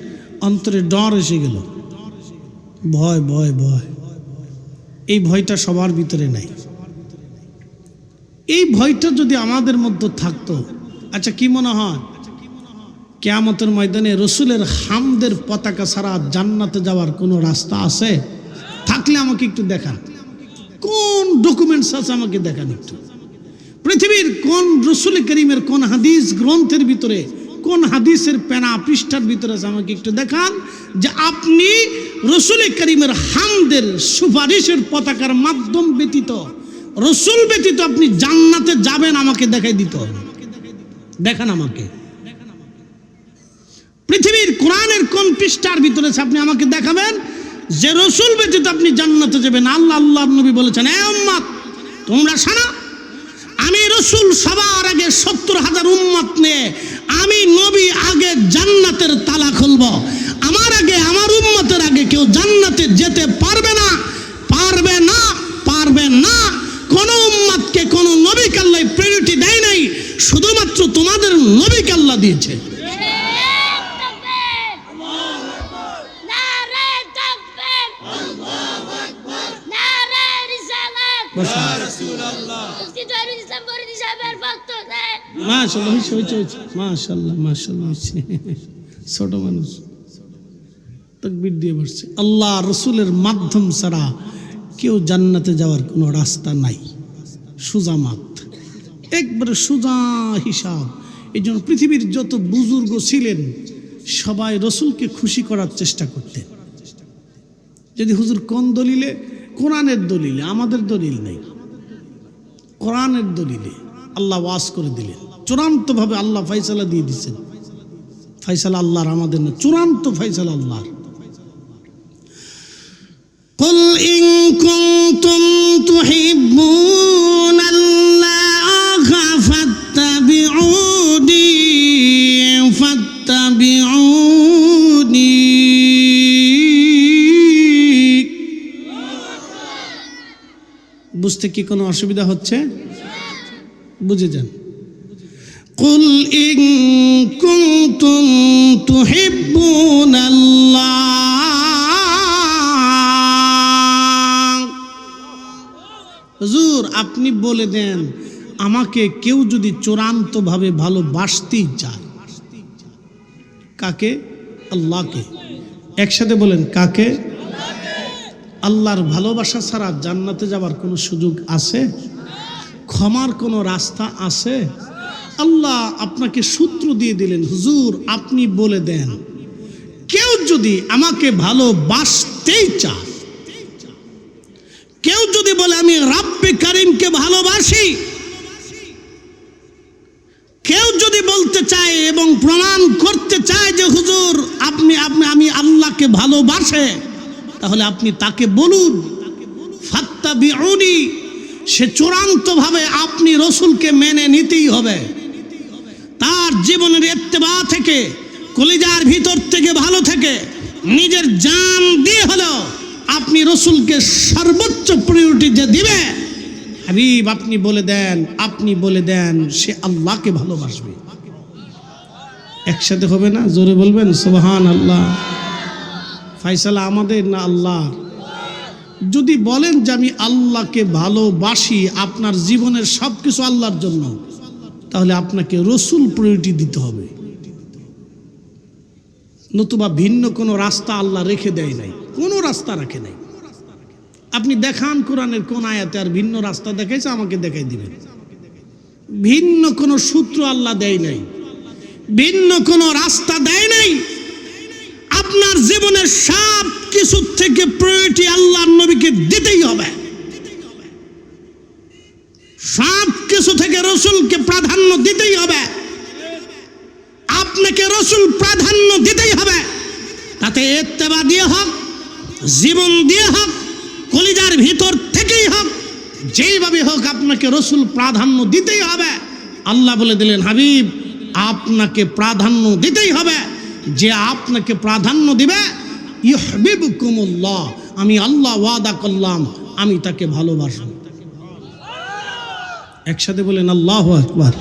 অন্তরে ডর এসে গেল, ভয় ভয় ভয়। এই ভয়টা সবার ভিতরে নাই। এই ভয়টা যদি আমাদের মধ্যে থাকতো, আচ্ছা কি মনে হয় কিয়ামতের ময়দানে রসুলের হামদের পতাকা ছাড়া জান্নাতে যাওয়ার কোনো রাস্তা আছে? থাকলে আমাকে একটু দেখান। কোন ডকুমেন্টস আছে আমাকে দেখান একটু। পৃথিবীর কোন রসুল করিমের কোন হাদিস গ্রন্থের ভিতরে, কোন হাদিসের পেনা পৃষ্ঠার ভিতরে আছে আমাকে একটু দেখান যে আপনি রসুল করিমের হামদের সুপারিশের পতাকার মাধ্যম ব্যতীত, রসুল ব্যতীত আপনি জান্নাতে যাবেন, আমাকে দেখাই দিতে হবে। দেখান আমাকে। পৃথিবীর কোরআনের কোন পৃষ্ঠার ভিতরে আপনি আমাকে দেখাবেন যে রসুল ব্যতীত আপনি জান্নাতে যাবেন। আল্লাহর নবী বলেছেন, এ উম্মত তোমরা শোনো, আমি রসুল সবার আগে 70,000 উম্মত নিয়ে আমি নবী আগে জান্নাতের তালা খুলব। আমার আগে, আমার উম্মতের আগে কেউ জান্নাতে যেতে পারবে না, পারবে না, পারবে না। কোন উম্মতকে কোন নবীকে আল্লাহ প্রায়োরিটি দেয় নাই, শুধুমাত্র তোমাদের নবীকে আল্লাহ দিয়েছে। ছোট মানুষ তাকবীর দিয়ে বসছে। আল্লাহ রসুলের মাধ্যম ছাড়া কেউ জান্নাতে যাওয়ার কোনো রাস্তা নাই। সোজা মাত, একবারে সোজা হিসাব। এই জন্য পৃথিবীর যত বুজুর্গ ছিলেন সবাই রসুলকে খুশি করার চেষ্টা করতেন। যদি হুজুর কোন দলিলে, কোরআনের দলিলে, আমাদের দলিল নেই, কোরআনের দলিলে আল্লাহ ওয়াজ করে দিলেন। চূড়ান্তভাবে আল্লাহ ফয়সালা দিয়ে দিচ্ছেন। ফয়সালা আল্লাহর, আমাদের না, চূড়ান্ত ফয়সালা আল্লাহর। কুল ইন কুনতুম তুহিব্বুনাল্লাহা ফাত্তাবিউনি ফাত্তাবিউনি। বুঝতে কি কোনো অসুবিধা হচ্ছে? বুঝে যান। কুল ইন কুনতুম তুহিব্বুনাল্লাহ। হুজুর আপনি বলে দেন, আমাকে কেউ যদি চূড়ান্তভাবে ভালোবাসতেই চায়, কাকে? আল্লাহকে। একসাথে বলেন, কাকে? আল্লাহর ভালোবাসা ছাড়া জান্নাতে যাবার কোনো সুযোগ আছে? ক্ষমার কোনো রাস্তা আছে? আল্লাহ আপনাকে সূত্র দিয়ে দিলেন, হুজুর আপনি বলে দেন, কেউ যদি আমাকে ভালোবাসতেই চায়, কেউ যদি বলে আমি রাব্বে কারিমকে ভালোবাসি, কেউ যদি বলতে চায় এবং প্রমাণ করতে চায় যে হুজুর আমি আল্লাহকে ভালোবাসে, তাহলে আপনি তাকে বলুন ফাত্তাবিউনি। সে চূড়ান্তভাবে আপনি রসুলকে মেনে নিতেই হবে। তার জীবনের ইত্তেবা থেকে, কলিজার ভিতর থেকে, ভালো থেকে, নিজের জান দিয়ে হলো আপনি রসুলকে সর্বোচ্চ প্রায়োরিটি যে দিবে, হাবিব আপনি বলে দেন, আপনি বলে দেন সে আল্লাহকে ভালোবাসবে। একসাথে হবে না? জোরে বলবেন সুবহানাল্লাহ। ফয়সালা আমাদের না আল্লাহর? যদি বলেন যে আমি আল্লাহকে ভালোবাসি, আপনার জীবনের সবকিছু আল্লাহর জন্য, তাহলে আপনাকে রসুল প্রায়োরিটি দিতে হবে। নতুবা ভিন্ন কোনো রাস্তা আল্লাহ রেখে দেয় নাই, কোনো রাস্তা রাখে নাই। আপনি দেখান কোরআনের কোন আয়াতে আর ভিন্ন রাস্তা দেখাইছে, আমাকে দেখাই দিবেন। ভিন্ন কোনো সূত্র আল্লাহ দেয় নাই, ভিন্ন কোনো রাস্তা দেয় নাই। আপনার জীবনের সব কিছু থেকে প্রায়োরিটি আল্লাহর নবীকে দিতেই হবে। সব কিছু থেকে রসুলকে প্রাধান্য দিতেই হবে। আপনাকে রসুল প্রাধান্য দিতেই হবে। তাতে ইত্তেবা দিয়ে হোক, জীবন দিয়ে হোক, কলিজার ভিতর থেকেই হোক, যেইভাবে হোক আপনাকে রসুল প্রাধান্য দিতেই হবে। আল্লাহ বলে দিলেন, হাবিব আপনাকে প্রাধান্য দিতেই হবে। যে আপনাকে প্রাধান্য দিবে, ইউহিব্বুকুমুল্লাহ, আমি আল্লাহ ওয়াদা করলাম আমি তাকে ভালোবাসব। একসাথে বলেন আল্লাহু আকবার।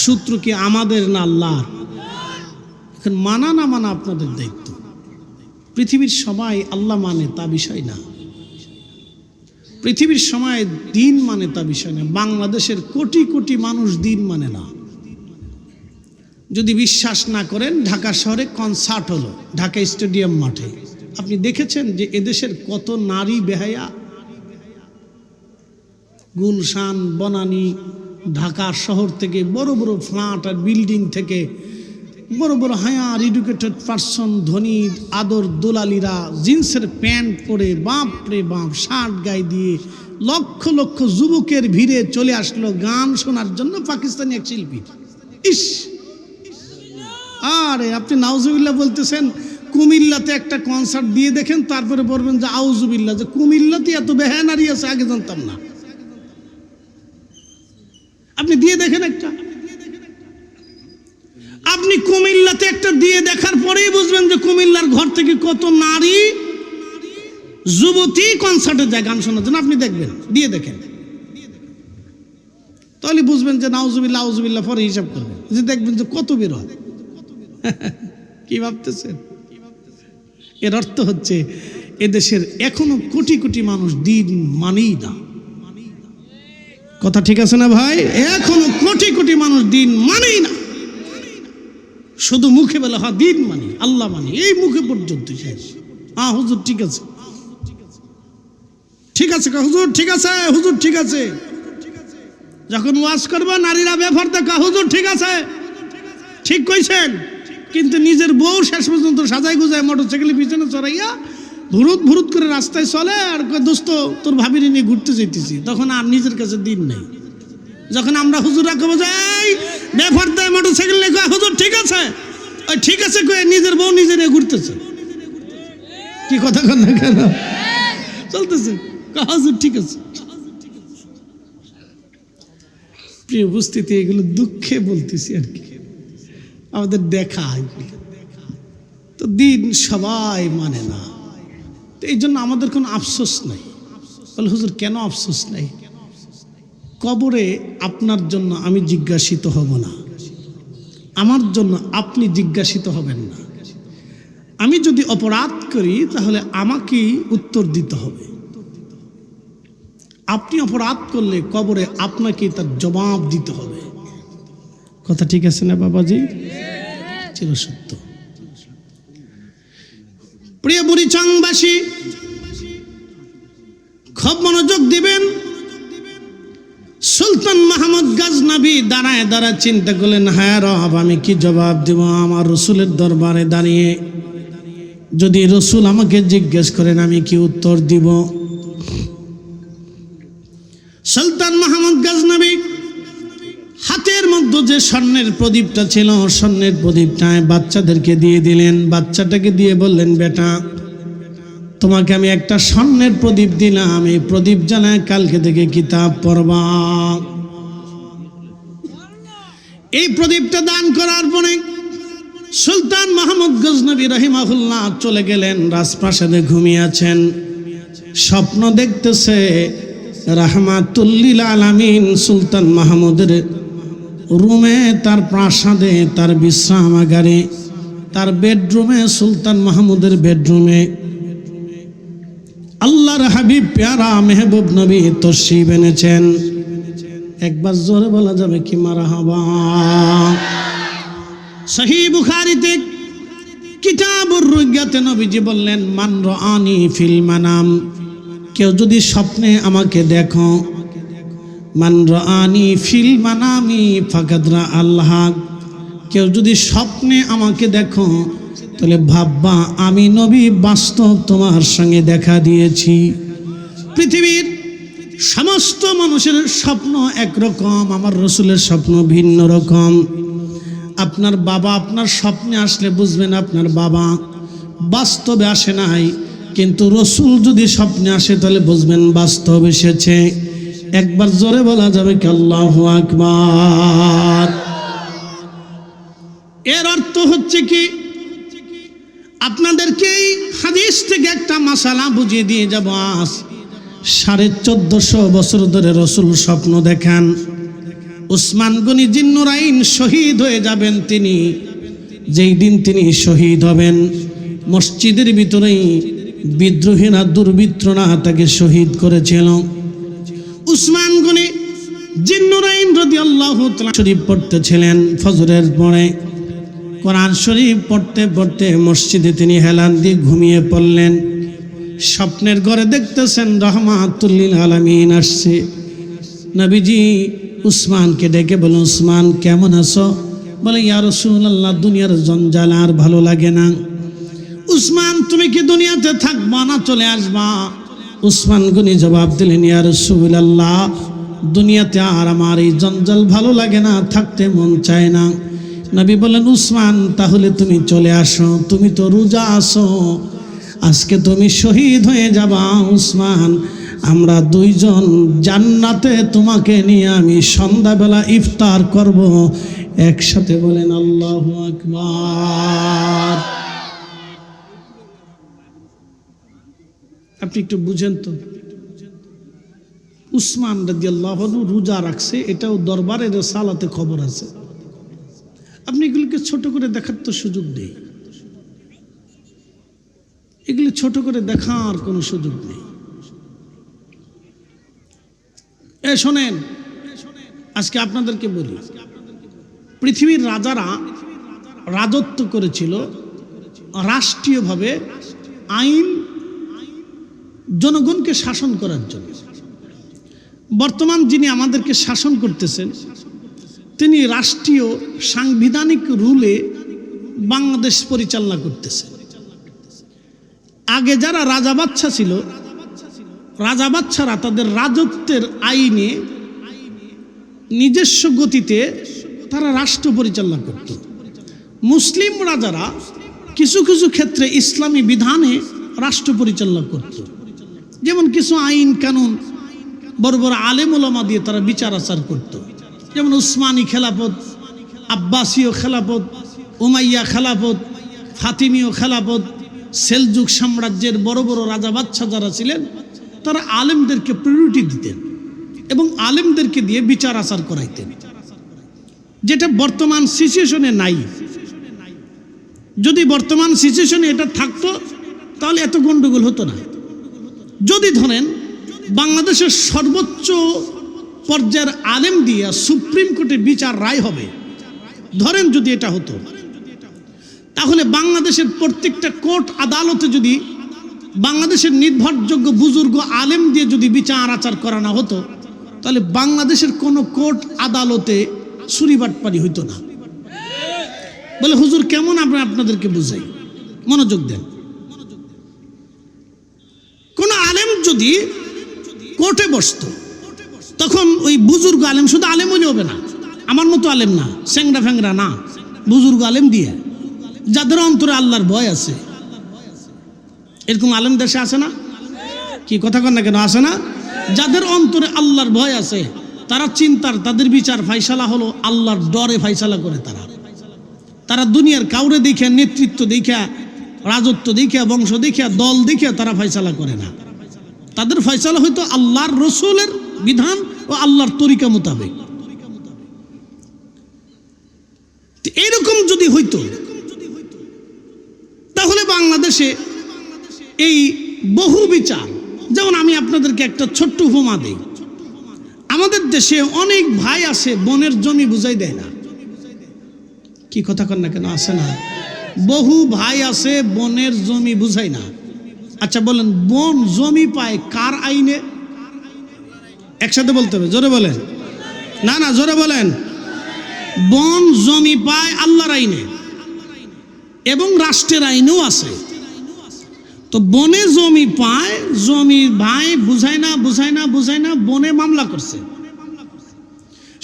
সূত্র কি আমাদের না আল্লাহর? এখন মানা না মানা আপনাদের দায়িত্ব। পৃথিবীর সবাই আল্লাহ মানে তা বিষয় না, পৃথিবীর সবাই দিন মানে তা বিষয় না। বাংলাদেশের কোটি কোটি মানুষ দিন মানে না। যদি বিশ্বাস না করেন, ঢাকা শহরে কনসার্ট হলো, ঢাকা স্টেডিয়াম মাঠে। আপনি দেখেছেন যে এদেশের কত নারী বেহায়া, গুলশান, বনানী, ঢাকা শহর থেকে বড় বড় ফ্ল্যাট আর বিল্ডিং থেকে বড় বড় হায়ার এডুকেটেড পার্সন, ধনী আদর দোলালিরা জিন্সের প্যান্ট পরে বাপ রে বাপ শার্ট গায়ে দিয়ে লক্ষ লক্ষ যুবকের ভিড়ে চলে আসলো গান শোনার জন্য পাকিস্তানি এক শিল্পী। ইস, আরে আপনি নাউজুবিল্লাহ বলতেছেন, কুমিল্লাতে একটা কনসার্ট দিয়ে দেখেন, তারপরে বলবেন যে আউজুবিল্লাহ, যে কুমিল্লাতে এত বেহানারি আছে আগে জানতাম না। আপনি দিয়ে দেখেন একটা, আপনি কুমিল্লাতে একটা দিয়ে দেখার পরেই বুঝবেন যে কুমিল্লার ঘর থেকে কত নারী যুবতী কনসার্টে যায় গান শোনার জন্য। আপনি দেখবেন, দিয়ে দেখেন, তাহলে বুঝবেন যে নাউজুবিল্লাহ আউজুবিল্লাহ পরে হিসাব করবেন, যে দেখবেন যে কত বের হয়। কি ভাবতেছেন? এর অর্থ হচ্ছে এদেশের এখনো কোটি কোটি মানুষ দিন মানেই না। কথা ঠিক আছে না ভাই? এখনো কোটি কোটি মানুষ দিন মানেই না, শুধু মুখে বলে হ্যাঁ দিন মানি, আল্লাহ মানি, এই মুখে পর্যন্ত শেষ। হ্যাঁ হুজুর ঠিক আছে, ঠিক আছে হুজুর ঠিক আছে, হুজুর ঠিক আছে। যখন ওয়াজ করবে নারীরা বেফারদা কা হুজুর ঠিক আছে, ঠিক কইছেন, কিন্তু নিজের বউ শেষ পর্যন্ত সাজাই গুজায় মোটরসাইকেলের পিছনে চড়াইয়া ভুরুত ভুরুত করে রাস্তায় চলে আর দোস্ত তোর ভাবিনি নিয়ে ঘুরতে যেতেছি, তখন আর নিজের কাছে দিন নেই। যখন আমরা হুজুর রাখবো যাই বেফারদায় মোটরসাইকেল নিয়ে হুজুর ঠিক আছে, ওই ঠিক আছে কয়ে নিজের বউ নিজে নিয়ে ঘুরতেছে। কি কথা কন না কেন? চলতেছে হুজুর ঠিক আছে। প্রিয় উপস্থিতি, এগুলো দুঃখে বলতেছি আর কি, আমাদের দেখা। তো দিন সবাই মানে না, তো এই জন্য আমাদের কোনো আফসোস নাই। বলে হুজুর কেন আফসোস নাই? কবরে আপনার জন্য আমি জিজ্ঞাসিত হব না, আমার জন্য আপনি জিজ্ঞাসিত হবেন না। আমি যদি অপরাধ করি তাহলে আমাকেই উত্তর দিতে হবে। আপনি অপরাধ করলে কবরে আপনাকে তার জবাব দিতে হবে। কথা ঠিক আছে না বাবাজি? চিরসত্য। প্রিয় বুড়িচংবাসী, খুব মনোযোগ দিবেন। সুলতান মাহমুদ গজনবী দাঁড়ায় দাঁড়ায় চিন্তা করলেন, হ্যাঁ রব আমি কি জবাব দেব আমার রসুলের দরবারে দাঁড়িয়ে? যদি রসুল আমাকে জিজ্ঞেস করেন আমি কি উত্তর দিব? সুলতান মাহমুদ গজনবী হাতের মধ্যে যে স্বর্ণের প্রদীপটা ছিল, স্বর্ণের প্রদীপটায় বাচ্চাদেরকে দিয়ে দিলেন। বাচ্চাটাকে দিয়ে বললেন, বেটা তোমাকে আমি একটা স্বর্ণের প্রদীপ দিলাম, এই প্রদীপ জ্বালায় কালকে থেকে কিতাব পড়বা। এই প্রদীপটা দান করার পরে সুলতান মাহমুদ গজনবী রাহিমাহুল্লাহ চলে গেলেন, রাজপ্রাসাদে ঘুমিয়ে আছেন। স্বপ্ন দেখতেছে রাহমাতুল লিল আলামিন সুলতান মাহমুদের রুমে, তার প্রাসাদে, তার বিশ্রামাগারে, তার বেডরুমে, সুলতান মাহমুদের বেডরুমে আল্লাহর হাবিব প্যারা মেহবুব নবী তশরিফ এনেছেন। একবার জোরে বলা যাবে কি মারহাবা? সহিহ বুখারীতে কিতাবুর রুইয়াতে নবীজি বললেন, মান রাআনি ফিল মানাম, কেউ যদি স্বপ্নে আমাকে দেখো, মান রাআনি ফিল মানামি ফাকাদ রা আল্লাহ, কেউ যদি স্বপ্নে আমাকে দেখো তাহলে ভাববা আমি নবী বাস্তব তোমার সঙ্গে দেখা দিয়েছি। পৃথিবীর সমস্ত মানুষের স্বপ্ন একরকম, আমার রসুলের স্বপ্ন ভিন্ন রকম। আপনার বাবা আপনার স্বপ্নে আসলে বুঝবেন আপনার বাবা বাস্তবে আসে নাই, কিন্তু রসুল যদি স্বপ্নে আসে তাহলে বুঝবেন বাস্তব এসেছে। একবার জোরে বলা যাবে কি আল্লাহু আকবার? এর অর্থ হচ্ছে কি, আপনাদেরকে এই হাদিস থেকে একটা মাসালা বুঝিয়ে দিয়ে যাব। আজ 1450 বছর ধরে রসুল স্বপ্ন দেখান। উসমান গনি জিন্নুরাইন শহীদ হয়ে যাবেন তিনি, যেই দিন তিনি শহীদ হবেন মসজিদের ভিতরেই বিদ্রোহীরা দুর্বৃত্তরা তাকে শহীদ করেছিল। উসমান গনি জিন্নুরাইন রাদিয়াল্লাহু তাআলা শরীফ পড়তেছিলেন ফজরের পরে। কোরআন শরীফ পড়তে পড়তে মসজিদে তিনি হেলান দিয়ে ঘুমিয়ে পড়লেন। স্বপ্নের ঘরে দেখতেছেন রাহমাতুল লিল আলামিন আসছে। নবীজি উসমানকে ডেকে বলেন, উসমান কেমন আছো? বলে, ইয়া রাসূলুল্লাহ, দুনিয়ার জঞ্জাল আর ভালো লাগে না। উসমান, তুমি কি দুনিয়াতে থাকবা না চলে আসবা? উসমান গনি জবাব দিলেন, ইয়া রাসূলুল্লাহ, দুনিয়াতে আর আমার এই জঞ্জাল ভালো লাগে না, থাকতে মন চায় না। নবী বলেন, উসমান তাহলে তুমি চলে আসো, তুমি তো রোজা আছো, আজকে তুমি শহীদ হয়ে যাবা। উসমান, আমরা দুইজন জান্নাতে তোমাকে নিয়ে আমি সন্ধ্যাবেলা ইফতার করব, একসাথে বলেন আল্লাহু আকবার। আপনি একটু বুঝেন তো, উসমান রাদিয়াল্লাহু আনহু রোজা রাখছে, এটাও দরবারের রিসালাতে খবর আছে। আপনি এগুলিকে ছোট করে দেখার তো সুযোগ নেই, এগুলি ছোট করে দেখার কোনো সুযোগ নেই। শোনেন, আজকে আপনাদেরকে বলি, পৃথিবীর রাজারা রাজত্ব করেছিল রাষ্ট্রীয়ভাবে, আইন জনগণকে শাসন করার জন্য। বর্তমান যিনি আমাদেরকে শাসন করতেছেন, তিনি রাষ্ট্রীয় সাংবিধানিক রুলে বাংলাদেশ পরিচালনা করতেছেন। আগে যারা রাজা বাদশা ছিল, রাজা বাদশারা তাদের রাজত্বের আইনে নিজস্ব গতিতে তারা রাষ্ট্র পরিচালনা করত। মুসলিম রাজারা কিছু কিছু ক্ষেত্রে ইসলামী বিধানে রাষ্ট্র পরিচালনা করত। যেমন কিছু আইন কানুন বড় বড় আলেম ওলামা দিয়ে তারা বিচার আচার করত। যেমন উসমানী খেলাফত, আব্বাসীয় খেলাফত, উমাইয়া খেলাফত, ফাতিমীয় খেলাফত, সেলজুক সাম্রাজ্যের বড় বড় রাজা বাদশা যারা ছিলেন, তারা আলেমদেরকে প্রায়োরিটি দিতেন এবং আলেমদেরকে দিয়ে বিচার আচার করাইতেন, যেটা বর্তমান সিচুয়েশনে নাই। যদি বর্তমান সিচুয়েশনে এটা থাকতো তাহলে এত গন্ডগোল হতো না। যদি ধরেন বাংলাদেশের সর্বোচ্চ পর্যায়ের আলেম দিয়া সুপ্রিম কোর্টে বিচার রায় হবে, ধরেন যদি এটা হতো, তাহলে বাংলাদেশের প্রত্যেকটা কোর্ট আদালতে যদি বাংলাদেশের নির্ভরযোগ্য বুজুর্গ আলেম দিয়ে যদি বিচার আচার করানো হতো, তাহলে বাংলাদেশের কোনো কোর্ট আদালতে চুরিবাটপারি হইতো না। বলে, হুজুর কেমন? আমরা আপনাদেরকে বুঝাই, মনোযোগ দেন। কোন আলেম যদি কোর্টে বসতো, তখন ওই বুজুর্গ আলেম, শুধু আলেম হইলে হবে না, আমার মতো আলেম না, স্যাংরা ফ্যাংরা না, বুজুর্গ আলেম দিয়ে, যাদের অন্তরে আল্লাহর ভয় আছে। এরকম আলেম দেশে আছে না? কি কথা কন না কেন, আছে না? যাদের অন্তরে আল্লাহর ভয় আছে, তারা চিন্তার, তাদের বিচার ফাইসালা হলো আল্লাহর ডরে ফাইসালা করে। তারা দুনিয়ার কাউরে দেখে, নেতৃত্ব দেখে, রাজত্ব দেখে, বংশ দেখে, দল দেখে তারা ফাইসালা করে না। তাদের ফয়সালা হয়তো আল্লাহর রসুলের বিধান ও আল্লাহর তরিকা মোতাবেক। এইরকম যদি হইতো, তাহলে বাংলাদেশে এই বহু বিচার, যেমন আমি আপনাদেরকে একটা ছোট্ট উপমা দেই। আমাদের দেশে অনেক ভাই আছে বনের জমি বুঝাই দেয় না। কি কথা কন না কেন, আছে না? বহু ভাই আছে বনের জমি বুঝাই না। আচ্ছা বলেন, বন জমি পায় কার আইনে? একসাথে বলতে হবে, জোরে বলেন। না না, জোরে বলেন। বন জমি পায় আল্লাহর আইনে এবং রাষ্ট্রের আইনেও আছে। তো বনে জমি পায়, জমির ভাই বুঝায় না, বুঝায় না, বুঝায় না, বনে মামলা করছে।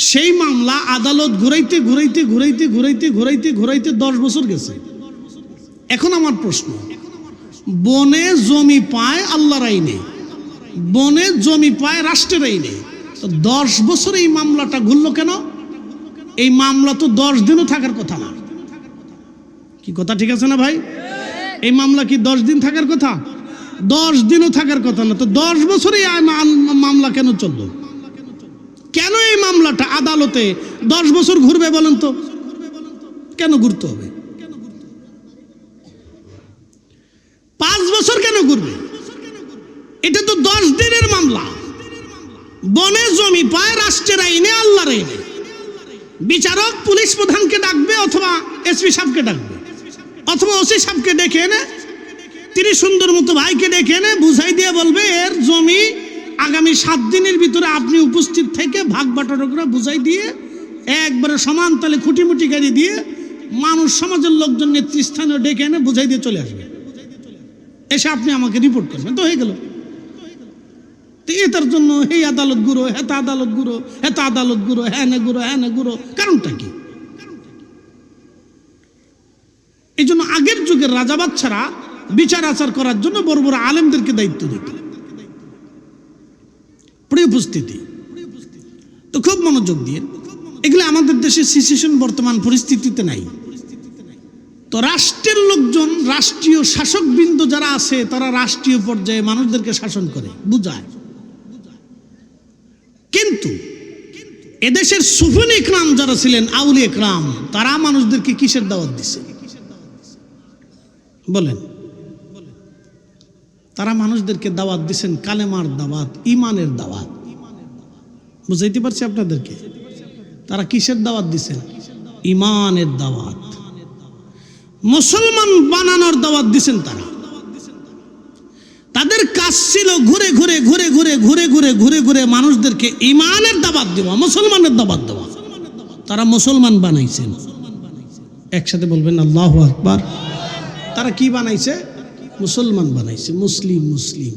সেই মামলা আদালত ঘুরাইতে ঘুরাইতে ঘুরাইতে ঘুরাইতে ঘুরাইতে ঘুরাইতে 10 বছর গেছে। এখন আমার প্রশ্ন, বনে জমি পায় আল্লাহর আইনে, বনে জমি পায় রাষ্ট্রের আইনে, তো 10 বছর এই মামলাটা ঘুরলো কেন? এই মামলা তো 10 দিনও থাকার কথা না। কি কথা ঠিক আছে না ভাই? এই মামলা কি 10 দিন থাকার কথা? 10 দিনও থাকার কথা না। তো 10 বছরে মামলা কেন চললো? কেন এই মামলাটা আদালতে 10 বছর ঘুরবে বলেন তো? কেন ঘুরতে হবে? 5 বছর কেন ঘুরবে? এটা তো 10 দিনের মামলা। বনে জমি পায় রাষ্ট্রের আইনে, আল্লাহর আইনে। বিচারক পুলিশ প্রধানকে ডাকবে, অথবা এসপি সাহেবকে ডাকবে, অথবা ওসি সাহেবকে ডেকে এনে, তিনি সুন্দর মতো ভাইকে ডেকে এনে বুঝাই দিয়ে বলবে, এর জমি আগামী 7 দিনের ভিতরে আপনি উপস্থিত থেকে ভাগ বাটোয়ারা বুঝাই দিয়ে একবারে সমান তালে খুঁটিমুটি গাড়ি দিয়ে মানুষ সমাজের লোকজন নেতৃস্থানে ডেকে এনে বুঝাই দিয়ে চলে আসবে, এসে আপনি আমাকে রিপোর্ট করবেন, তো হয়ে গেল। তো এটার জন্য এই আদালত গুরু, হেতা আদালত গুরু, হেতা আদালত গুরু, হ্যাঁ না গুরু, হ্যাঁ না গুরু, কারণটা কি? এই জন্য আগের যুগের রাজা বাচ্চারা বিচার আচার করার জন্য বড় বড় আলেমদেরকে দায়িত্ব দিত। প্রিয় উপস্থিতি, তো খুব মনোযোগ দিয়ে, এগুলো আমাদের দেশে সিচুয়েশন বর্তমান পরিস্থিতিতে নাই। তো রাষ্ট্রের লোকজন, রাষ্ট্রীয় শাসকবৃন্দ যারা আছে, তারা রাষ্ট্রীয় পর্যায়ে মানুষদেরকে শাসন করে, বুঝায়। কিন্তু এদেশের সুফি ইকরাম যারা ছিলেন, আউলিয়া ইকরাম, তারা মানুষদেরকে কিসের দাওয়াত দিছে বলেন? তারা মানুষদেরকে দাওয়াত দিচ্ছেন কালেমার দাওয়াত, ইমানের দাওয়াত। বুঝাইতে পারছি আপনাদেরকে? তারা কিসের দাওয়াত দিচ্ছেন? ইমানের দাওয়াত, মুসলমান বানানোর দাওয়াত দিচ্ছেন। তারা, তাদের কাজ ছিল ঘুরে ঘুরে ঘুরে ঘুরে ঘুরে ঘুরে ঘুরে ঘুরে মানুষদেরকে ইমানের দাওয়াত দেওয়া, মুসলমানের দাওয়াত দেওয়া। তারা মুসলমান বানাইছেন। একসাথে বলবেন আল্লাহু আকবার। তারা কি বানাইছে? মুসলমান বানাইছে, মুসলিম মুসলিম।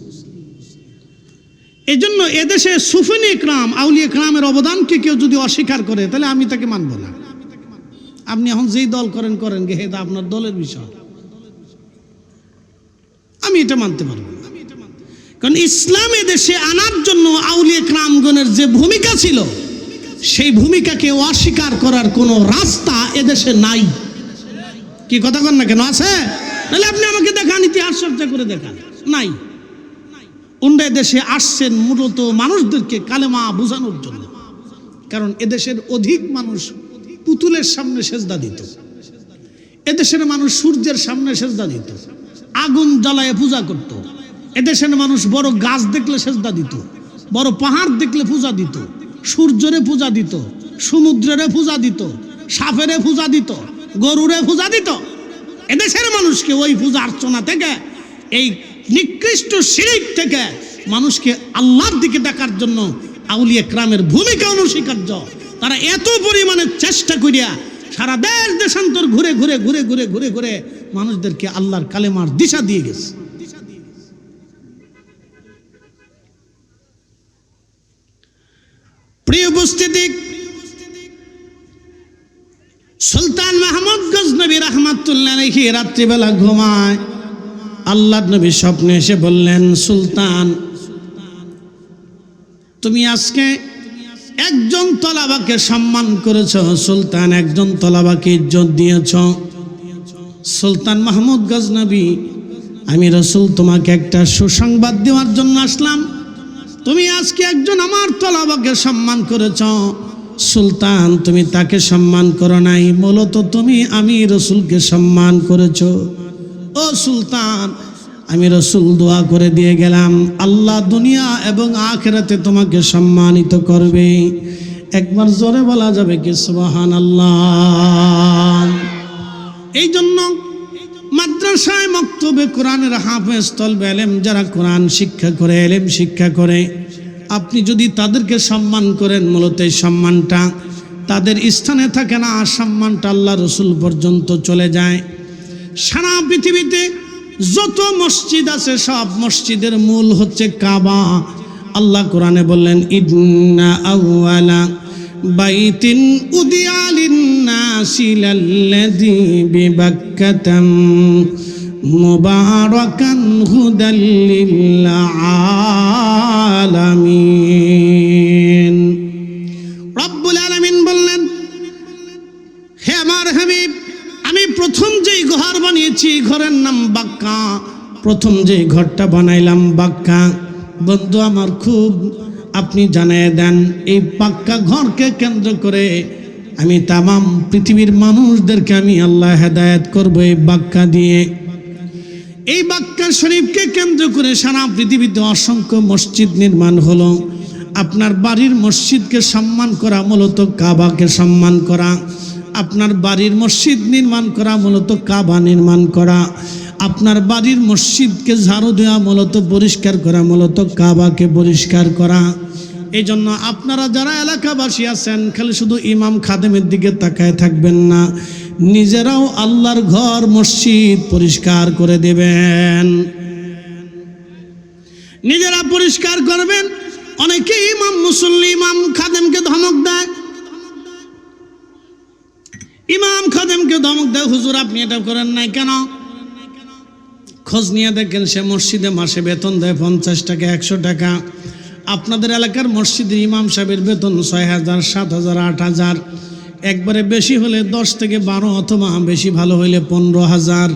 এই জন্য এদেশে সুফি ইকরাম, আউলিয়া ইকরামের অবদানকে কেউ যদি অস্বীকার করে, তাহলে আমি তাকে মানব না। আপনি এখন যেই দল করেন করেন গে, এটা আপনার দলের বিষয়, আমি এটা মানতে পারবো না। কারণ ইসলাম এদেশে আনার জন্য আউলিয়া ইকরামগণের যে ভূমিকা ছিল, সেই ভূমিকাকে অস্বীকার করার কোনো রাস্তা এদেশে নাই। কি কথা কন না কেন? আছে? তাহলে আপনি আমাকে দেখান, ইতিহাস চর্চা করে দেখান। নাই। উন্ডা দেশে আসছেন মূলত মানুষদেরকে কালেমা বোঝানোর জন্য। কারণ এদেশের অধিক মানুষ পুতুলের সামনে সেজদা দিত, এদেশের মানুষ সূর্যের সামনে সেজদা দিত, আগুন জ্বালায় পূজা করত। এদেশের মানুষ বড় গাছ দেখলে সেজদা দিত, বড় পাহাড় দেখলে পূজা দিত, সূর্যরে পূজা দিত, সমুদ্রেরে পূজা দিত, সাপেরে পূজা দিত, গরুরে পূজা দিত। এদেশের মানুষকে ওই পূজা অর্চনা থেকে, এই নিকৃষ্ট শিরক থেকে মানুষকে আল্লাহর দিকে ডাকার জন্য আউলিয়া ইকরামের ভূমিকা অনস্বীকার্য। তারা এত পরিমাণে চেষ্টা করিয়া সারা দেশ দেশান্তর ঘুরে ঘুরে ঘুরে ঘুরে ঘুরে ঘুরে মানুষদেরকে আল্লাহর কালেমার দিশা দিয়ে গেছে। প্রিয় উপস্থিতি, সুলতান মাহমুদ গজনবী রাহমাতুল্লাহ আলাইহি রাত্রিবেলা ঘুমায়। আল্লাহর নবী স্বপ্নে এসে বললেন, সুলতান, তুমি আজকে একজন তলাবাকে সম্মান করেছ, সুলতান একজন তলাবাকে ইজ্জত দিয়েছ। সুলতান মাহমুদ গজনবী, আমি রাসূল তোমাকে একটা সুসংবাদ দেওয়ার জন্য আসলাম। তুমি আজকে একজন আমার তলাবাকে সম্মান করেছ। সুলতান, তুমি তাকে সম্মান করো নাই, মূলত তুমি আমি রাসূলকে সম্মান করেছ। ও সুলতান, আমি রাসূল দোয়া করে দিয়ে গেলাম, আল্লাহ দুনিয়া এবং আখিরাতে তোমাকে সম্মানিত করবে। একবার জোরে বলা যাবে কি সুবহানাল্লাহ? এই জন্য মাদ্রাসায় মক্তবে কোরআনের হাফেজ তলবে ইলম যারা কোরআন শিক্ষা করে, ইলম শিক্ষা করে, আপনি যদি তাদেরকে সম্মান করেন, মূলত এই সম্মানটা তাদের স্থানে থাকে না, সম্মানটা আল্লাহ রাসূল পর্যন্ত চলে যায়। সারা পৃথিবীতে যত মসজিদ আছে, সব মসজিদের মূল হচ্ছে কাবা। আল্লাহ কোরআনে বললেন, ইন্না আউয়ালা বাইতিন উদিয়া লিন-নাসি লাল্লাযী বিবাক্কাতা মুবারাকান হুদাল লিল আলামিন। রব্বুল আলামিন বললেন, হে আমার হাবিব, আমি প্রথম যেই ঘর বানিয়েছি, ঘরের নাম বাক্কা। প্রথম যে ঘরটা বানাইলাম বাক্কা। বন্ধু আমার, খুব আপনি জানিয়ে দেন, এই পাক্কা ঘরকে কেন্দ্র করে আমি তামাম পৃথিবীর মানুষদেরকে আমি আল্লাহ হেদায়েত করব এই বাক্কা দিয়ে। এই বাক্কা শরীফকে কেন্দ্র করে সারা পৃথিবীতে অসংখ্য মসজিদ নির্মাণ হলো। আপনার বাড়ির মসজিদকে সম্মান করা মূলত কাবাকে সম্মান করা। আপনার বাড়ির মসজিদ নির্মাণ করা মূলত কাবা নির্মাণ করা। আপনার বাড়ির মসজিদকে ঝাড়ু দেওয়া, মূলত পরিষ্কার করা, মূলত কাবাকে পরিষ্কার করা। এই জন্য আপনারা যারা এলাকাবাসী আছেন, খালি শুধু ইমাম খাদেমের দিকে তাকায় থাকবেন না, নিজেরাও আল্লাহর ঘর মসজিদ পরিষ্কার করে দেবেন, নিজেরা পরিষ্কার করবেন। অনেকে ইমাম মুসল্লি ইমাম খাদেমকে ধমক দেয়, ইমাম খাদেমকে ধমক দেয়, হুজুর আপনি এটা করেন নাই কেন? খোঁজ নিয়ে দেখেন সে মসজিদে মাসে বেতন দেয় 50 টাকা, 100 টাকা। আপনাদের এলাকার মসজিদের ইমাম সাহেবের বেতন 6,000, 7,000, 8,000, একবারে বেশি হলে 10 থেকে 12, অথবা বেশি ভালো হইলে 15,000।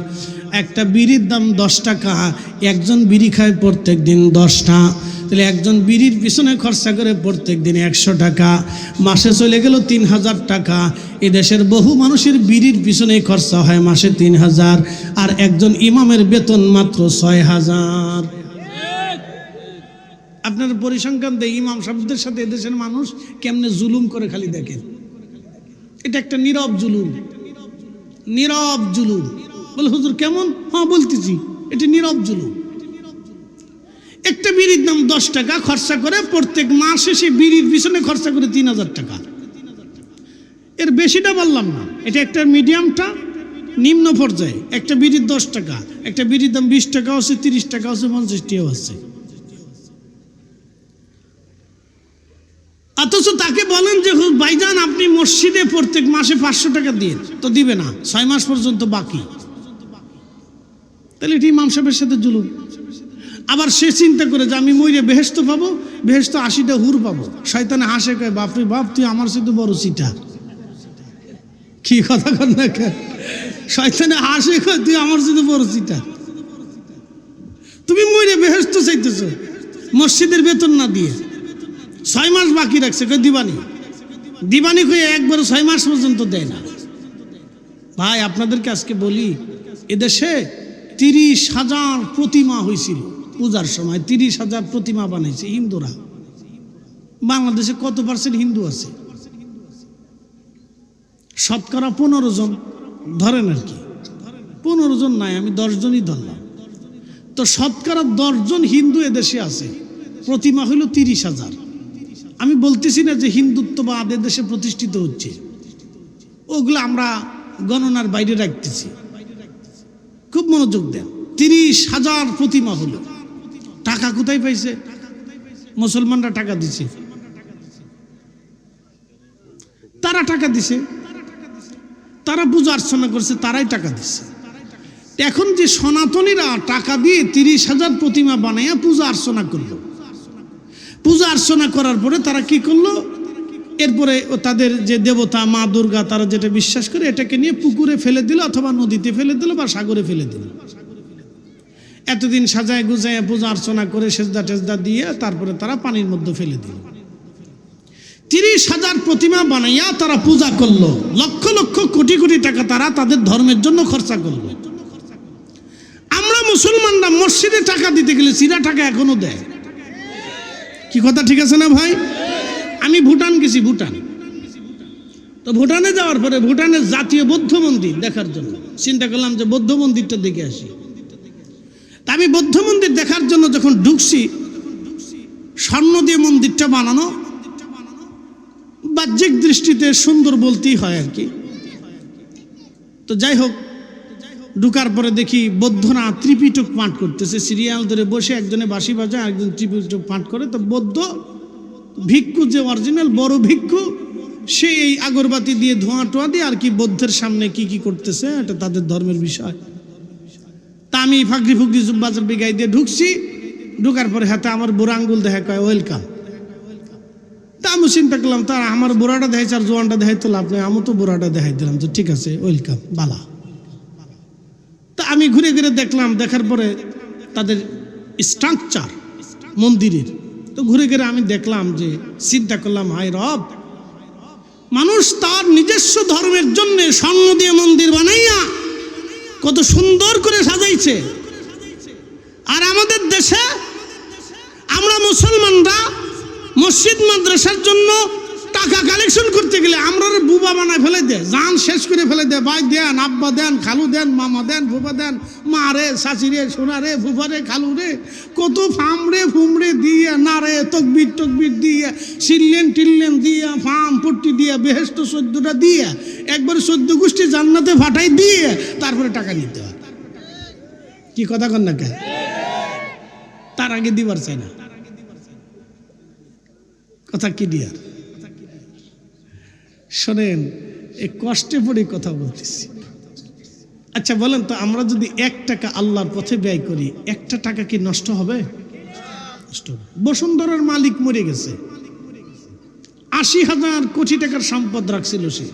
একটা বিড়ির দাম 10 টাকা, একজন বিড়ি খায় প্রত্যেক দিন 10টা, তাহলে একজন বিড়ির পিছনে খরচা করে প্রত্যেক দিন 100 টাকা, মাসে চলে গেল 3,000 টাকা। এই দেশের বহু মানুষের বিড়ির পিছনে খরচা হয় মাসে 3,000, আর একজন ইমামের বেতন মাত্র 6,000। আপনার পরিসংখ্যান দেয় ইমাম সাহেবদের সাথে এদেশের মানুষ কেমনে জুলুম করে, খালি দেখেন। এটা একটা নীরব জুলুম, নীরব জুলুম। বলে হুজুর কেমন? হ্যাঁ বলতেছি, এটা নীরব জুলুম। একটা বিড়ির দাম 10 টাকা খরচা করে প্রত্যেক মাসে সে বিড়ির পিছনে খরচা করে 3,000 টাকা। এর বেশিটা বললাম না, এটা একটা মিডিয়ামটা, নিম্ন পর্যায়ে। একটা বিড়ির 10 টাকা, একটা বিড়ির দাম 20 টাকা আছে, 30 টাকা আছে, 50 টাকাও আছে। অথচ তাকে বলেন যে ভাইজান আপনি মসজিদে প্রত্যেক মাসে 500 টাকা দিন, তো দিবে না, 6 মাস পর্যন্ত বাকি। তাহলে এটি ইমাম সাহেবের সাথে জুলুম। আবার সে চিন্তা করে যে আমি মইরে বেহেশত পাবো, বেহেশত 80টা হুর পাবো। শয়তানে হাসে, কয় বাপরে বাপ তুই আমার সাথে বড় চিটা। কি কথা কর না, শয়তানে হাসে, কয় তুই আমার সাথে বড় চিটা। তুমি মইরে বেহেশত চাইতেছ মসজিদের বেতন না দিয়ে, 6 মাস বাকি রাখছে, কই দিবানি, দিবানি কই একবার 6 মাস পর্যন্ত দেয় না। ভাই আপনাদেরকে আজকে বলি, এদেশে 30,000 প্রতিমা হয়েছিল পূজার সময়, 30,000 প্রতিমা বানাইছে হিন্দুরা। বাংলাদেশে কত % হিন্দু আছে? শতকরা 15 জন ধরেন, আর কি 15 জন নাই, আমি 10 জনই ধরলাম। তো শতকরা 10 জন হিন্দু এদেশে আছে, প্রতিমা হইল 30,000। আমি বলতেছি না যে হিন্দুত্ববাদ এদেশে প্রতিষ্ঠিত হচ্ছে, ওগুলো আমরা গণনার বাইরে রাখতেছি। খুব মনোযোগ দেন, 30,000 প্রতিমা হলো। টাকা কোথায় পাইছে? মুসলমানরা টাকা দিছে, তারা টাকা দিছে, তারা পূজা অর্চনা করছে, তারাই টাকা দিছে। এখন যে সনাতনীরা টাকা দিয়ে 30,000 প্রতিমা বানাইয়া পূজা অর্চনা করলো, পূজা অর্চনা করার পরে তারা কি করলো, এরপরে তাদের যে দেবতা মা দুর্গা তারা যেটা বিশ্বাস করে এটাকে নিয়ে পুকুরে ফেলে দিল, অথবা নদীতে ফেলে দিল, বা সাগরে ফেলে দিল। এতদিন সাজায় গুজায় পূজা অর্চনা করে সেজদা টেজদা দিয়ে তারপরে তারা পানির মধ্যে ফেলে দিল। 30,000 প্রতিমা বানাইয়া তারা পূজা করলো, লক্ষ লক্ষ কোটি কোটি টাকা তারা তাদের ধর্মের জন্য খরচা করলো। আমরা মুসলমানরা মসজিদে টাকা দিতে গেলে চিরা টাকা এখনো দেয়। কি কথা ঠিক আছে না ভাই? আমি ভুটান গেছি, ভুটান। তো ভুটানে যাওয়ার পরে ভুটানের জাতীয় বৌদ্ধ মন্দির দেখার জন্য চিন্তা করলাম যে বৌদ্ধ মন্দিরটা দেখে আসি। তা আমি বৌদ্ধ মন্দির দেখার জন্য যখন ঢুকছি, স্বর্ণ দিয়ে মন্দিরটা বানানো, বাহ্যিক দৃষ্টিতে সুন্দর বলতেই হয় আর কি। তো যাই হোক, ঢুকার পরে দেখি বৌদ্ধরা ত্রিপিটক পাঠ করতেছে, সিরিয়াল ধরে বসে, একজনে বাঁশি বাজায়, একজন ত্রিপিটক পাঠ করে। তো বৌদ্ধ ভিক্ষু যে অরিজিনাল বড় ভিক্ষু, সে এই আগরবাতি দিয়ে ধোঁয়া টোয়া দিয়ে আর কি বৌদ্ধের সামনে কি কি করতেছে, এটা তাদের ধর্মের বিষয়। তা আমি ফাগরি ফুগরি জুব্বাজার বিগাই দিয়ে ঢুকছি। ঢুকার পরে হাতে আমার বুড়া আঙ্গুল দেখা, কয় ওয়েলকাম। তা আমি চিন্তা করলাম তার আমার বুড়াটা দেখাইছে আর জোয়ানটা দেখাই তো লাভ নেই, আমি তো বুড়াটা দেখাই দিলাম, যে ঠিক আছে ওয়েলকাম বালা। তা আমি ঘুরে ঘুরে দেখলাম, দেখার পরে তাদের স্ট্রাকচার মন্দিরের, তো ঘুরে ঘুরে আমি দেখলাম, যে চিন্তা করলাম হায় রব, মানুষ তার নিজস্ব ধর্মের জন্য স্বর্ণ দিয়ে মন্দির বানাইয়া কত সুন্দর করে সাজাইছে। আর আমাদের দেশে আমরা মুসলমানরা মসজিদ মাদ্রাসার জন্য টাকা কালেকশন করতে গেলে আমরা বুবা বানায় ফেলে দে, জান শেষ করে ফেলে দে। ভাই দেন, আব্বা দেন, খালু দেন, মামা দেন, ফুফা দেন, মা রে, চাচি রে, সোনা রে, ফুফা রে, খালু রে, কত ফামড়ে ফুমড়ে দিয়ে, নারে তকবির টকবির দিয়ে, সিললেন টিললেন দিয়ে, ফাম পট্টি দিয়ে, বেহেস্ত 14টা দিয়ে, একবার 14 গোষ্ঠী জান্নাতে ফাটাই দিয়ে তারপরে টাকা নিতে হয়। কি কথা কন না কে? তার আগে দিবার চাই না। কথা কি দিয়ার? শোনেন, এই কষ্টে পড়ে কথা বলতেছি। আচ্ছা বলেন তো, আমরা যদি 1 টাকা আল্লাহর পথে ব্যয় করি, 1টা টাকা কি নষ্ট হবে? বসুন্ধরার মালিক মরে গেছে, 80,000 কোটি টাকার সম্পদ রাখছিল সে।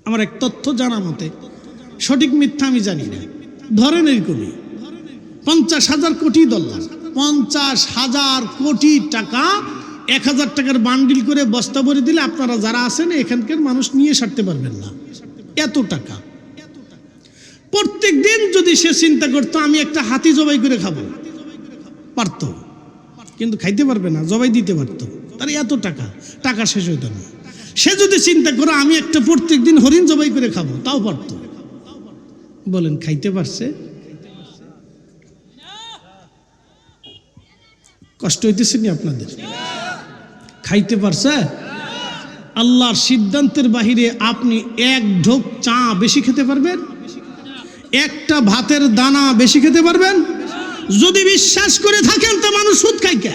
আমার এক তথ্য জানা মতে, সঠিক মিথ্যা আমি জানি না, ধরেন এরকমই 50,000 কোটি ডলার, 50,000 কোটি টাকা 1,000 টাকার বান্ডিল করে বস্তা ভরে দিলে আপনারা যারা আছেন এখানকার মানুষ নিয়ে সারতে পারবেন না। এত টাকা প্রত্যেক দিন যদি সে চিন্তা করতো আমি একটা হাতি জবাই করে খাবো, পারত, কিন্তু খাইতে পারবে না, জবাই দিতে পারতো। তার এত টাকা, টাকা শেষ হইতো না। সে যদি চিন্তা করো আমি একটা প্রত্যেক দিন হরিণ জবাই করে খাবো, তাও পারতো। বলেন খাইতে পারছে? কষ্ট হইতেছে নি আপনাদের? খাইতে পারছে? আল্লাহর সিদ্ধান্তের বাহিরে আপনি 1 ঢোক চা বেশি খেতে পারবেন? একটা ভাতের দানা বেশি খেতে পারবেন? যদি বিশ্বাস করে থাকেন তো মানুষ সুদ খায় কে?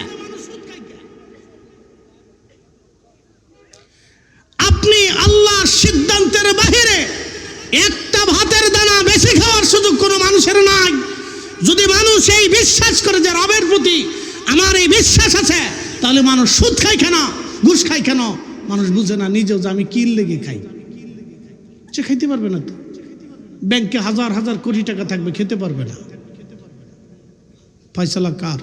আপনি আল্লাহর সিদ্ধান্তের বাহিরে একটা ভাতের দানা বেশি খাওয়ার সুযোগ কোনো মানুষের নাই। যদি মানুষ এই বিশ্বাস করে যে রবের প্রতি আমার এই বিশ্বাস আছে, তাহলে মানুষ সুদ খায় কেন, ঘুষ খায় কেন? মানুষ বুঝে না নিজেও যে আমি কি লেগে খাই। সে খাইতে পারবে না তো। ব্যাংকে 1,000 কোটি টাকা থাকবে, খেতে পারবে না। ফয়সালা কার?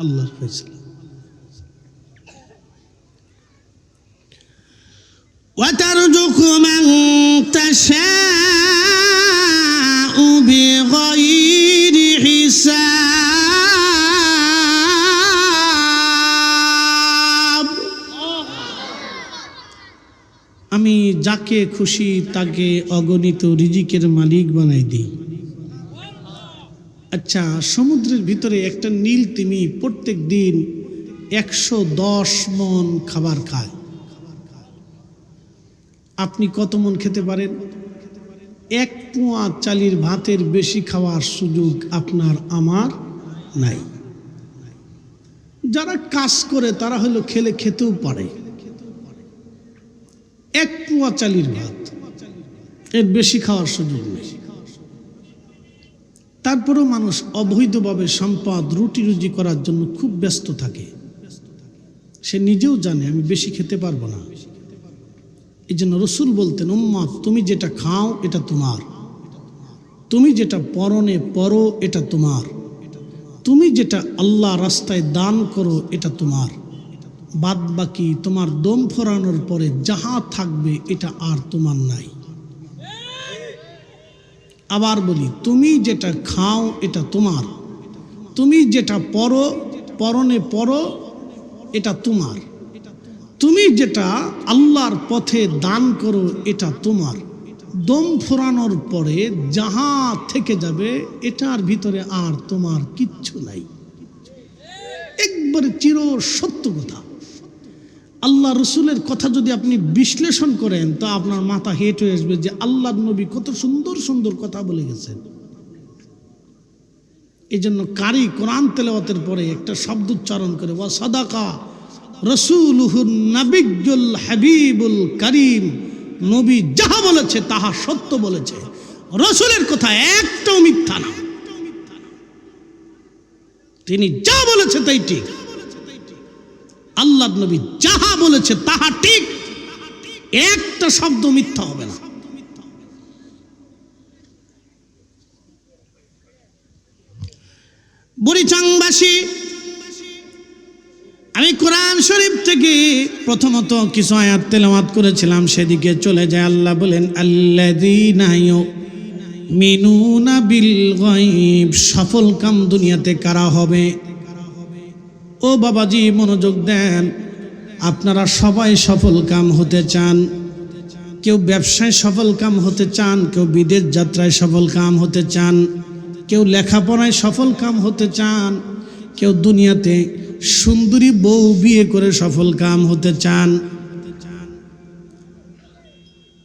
আল্লাহর ফয়সালা। وترزق من تشاء بغير حساب। আমি যাকে খুশি তাকে অগণিত রিজিকের মালিক বানাই দিই। আচ্ছা, সমুদ্রের ভিতরে একটা নীল তিমি প্রত্যেক দিন 110 মণ খাবার খায়। আপনি কত মণ খেতে পারেন? 1 পোয়া চালের ভাতের বেশি খাওয়ার সুযোগ আপনার আমার নাই। যারা কাজ করে তারা হলো খেলে খেতেও পারে। 1 পোয়া চালের ভাত, এর বেশি খাওয়ার সুযোগ নেই। তারপরেও মানুষ অবৈধভাবে সম্পদ রুটি রুজি করার জন্য খুব ব্যস্ত থাকে। সে নিজেও জানে আমি বেশি খেতে পারবো না। এই জন্য রসুল বলতেন, উম্মত তুমি যেটা খাও এটা তোমার, তুমি যেটা পরনে পরো এটা তোমার, তুমি যেটা আল্লাহ রাস্তায় দান করো এটা তোমার, বাদ বাকি তোমার দম ফোরানোর পরে যাহা থাকবে এটা আর তোমার নাই। আবার বলি, তুমি যেটা খাও এটা তোমার, তুমি যেটা পরো পরনে পরো এটা তোমার, তুমি যেটা আল্লাহর পথে দান করো এটা তোমার, দম ফোরানোর পরে যাহা থেকে যাবে এটার ভিতরে আর তোমার কিচ্ছু নাই। একবারে চির সত্য কথা। আল্লাহ রসুলের কথা যদি আপনি বিশ্লেষণ করেন তা আপনার মাথা হেঁট হয়ে আসবে যে আল্লাহর নবী কত সুন্দর সুন্দর কথা বলে গেছেন। এই জন্য কারি কোরআন তেলাওয়াতের পরে একটা শব্দ উচ্চারণ করে, ওয়া সাদাকা রসুলুহুন নাবিয়্যুল হাবিবুল কারীম, নবী যাহা বলেছে তাহা সত্য বলেছে। রসুলের কথা একটাও মিথ্যা না, তিনি যা বলেছে তাই ঠিক। আল্লাহর নবী যাহা বলেছে তাহা ঠিক, একটা শব্দ মিথ্যা হবে না। বুড়িচংবাসী, আমি কোরআন শরীফ থেকে প্রথমত কিছু আয়াত তেলাওয়াত করেছিলাম, সেদিকে চলে যায়। আল্লাহ বলেন, আল্লাযীনা ইউমিনুনা বিল গায়ব। সফল কাম দুনিয়াতে কারা হবে? ও বাবাজি মনোযোগ দেন। আপনারা সবাই সফল কাম হতে চান। কেউ ব্যবসায় সফল কাম হতে চান, কেউ বিদেশ যাত্রায় সফল কাম হতে চান, কেউ লেখাপড়ায় সফল কাম হতে চান, কেউ দুনিয়াতে সুন্দরী বউ বিয়ে করে সফল কাম হতে চান,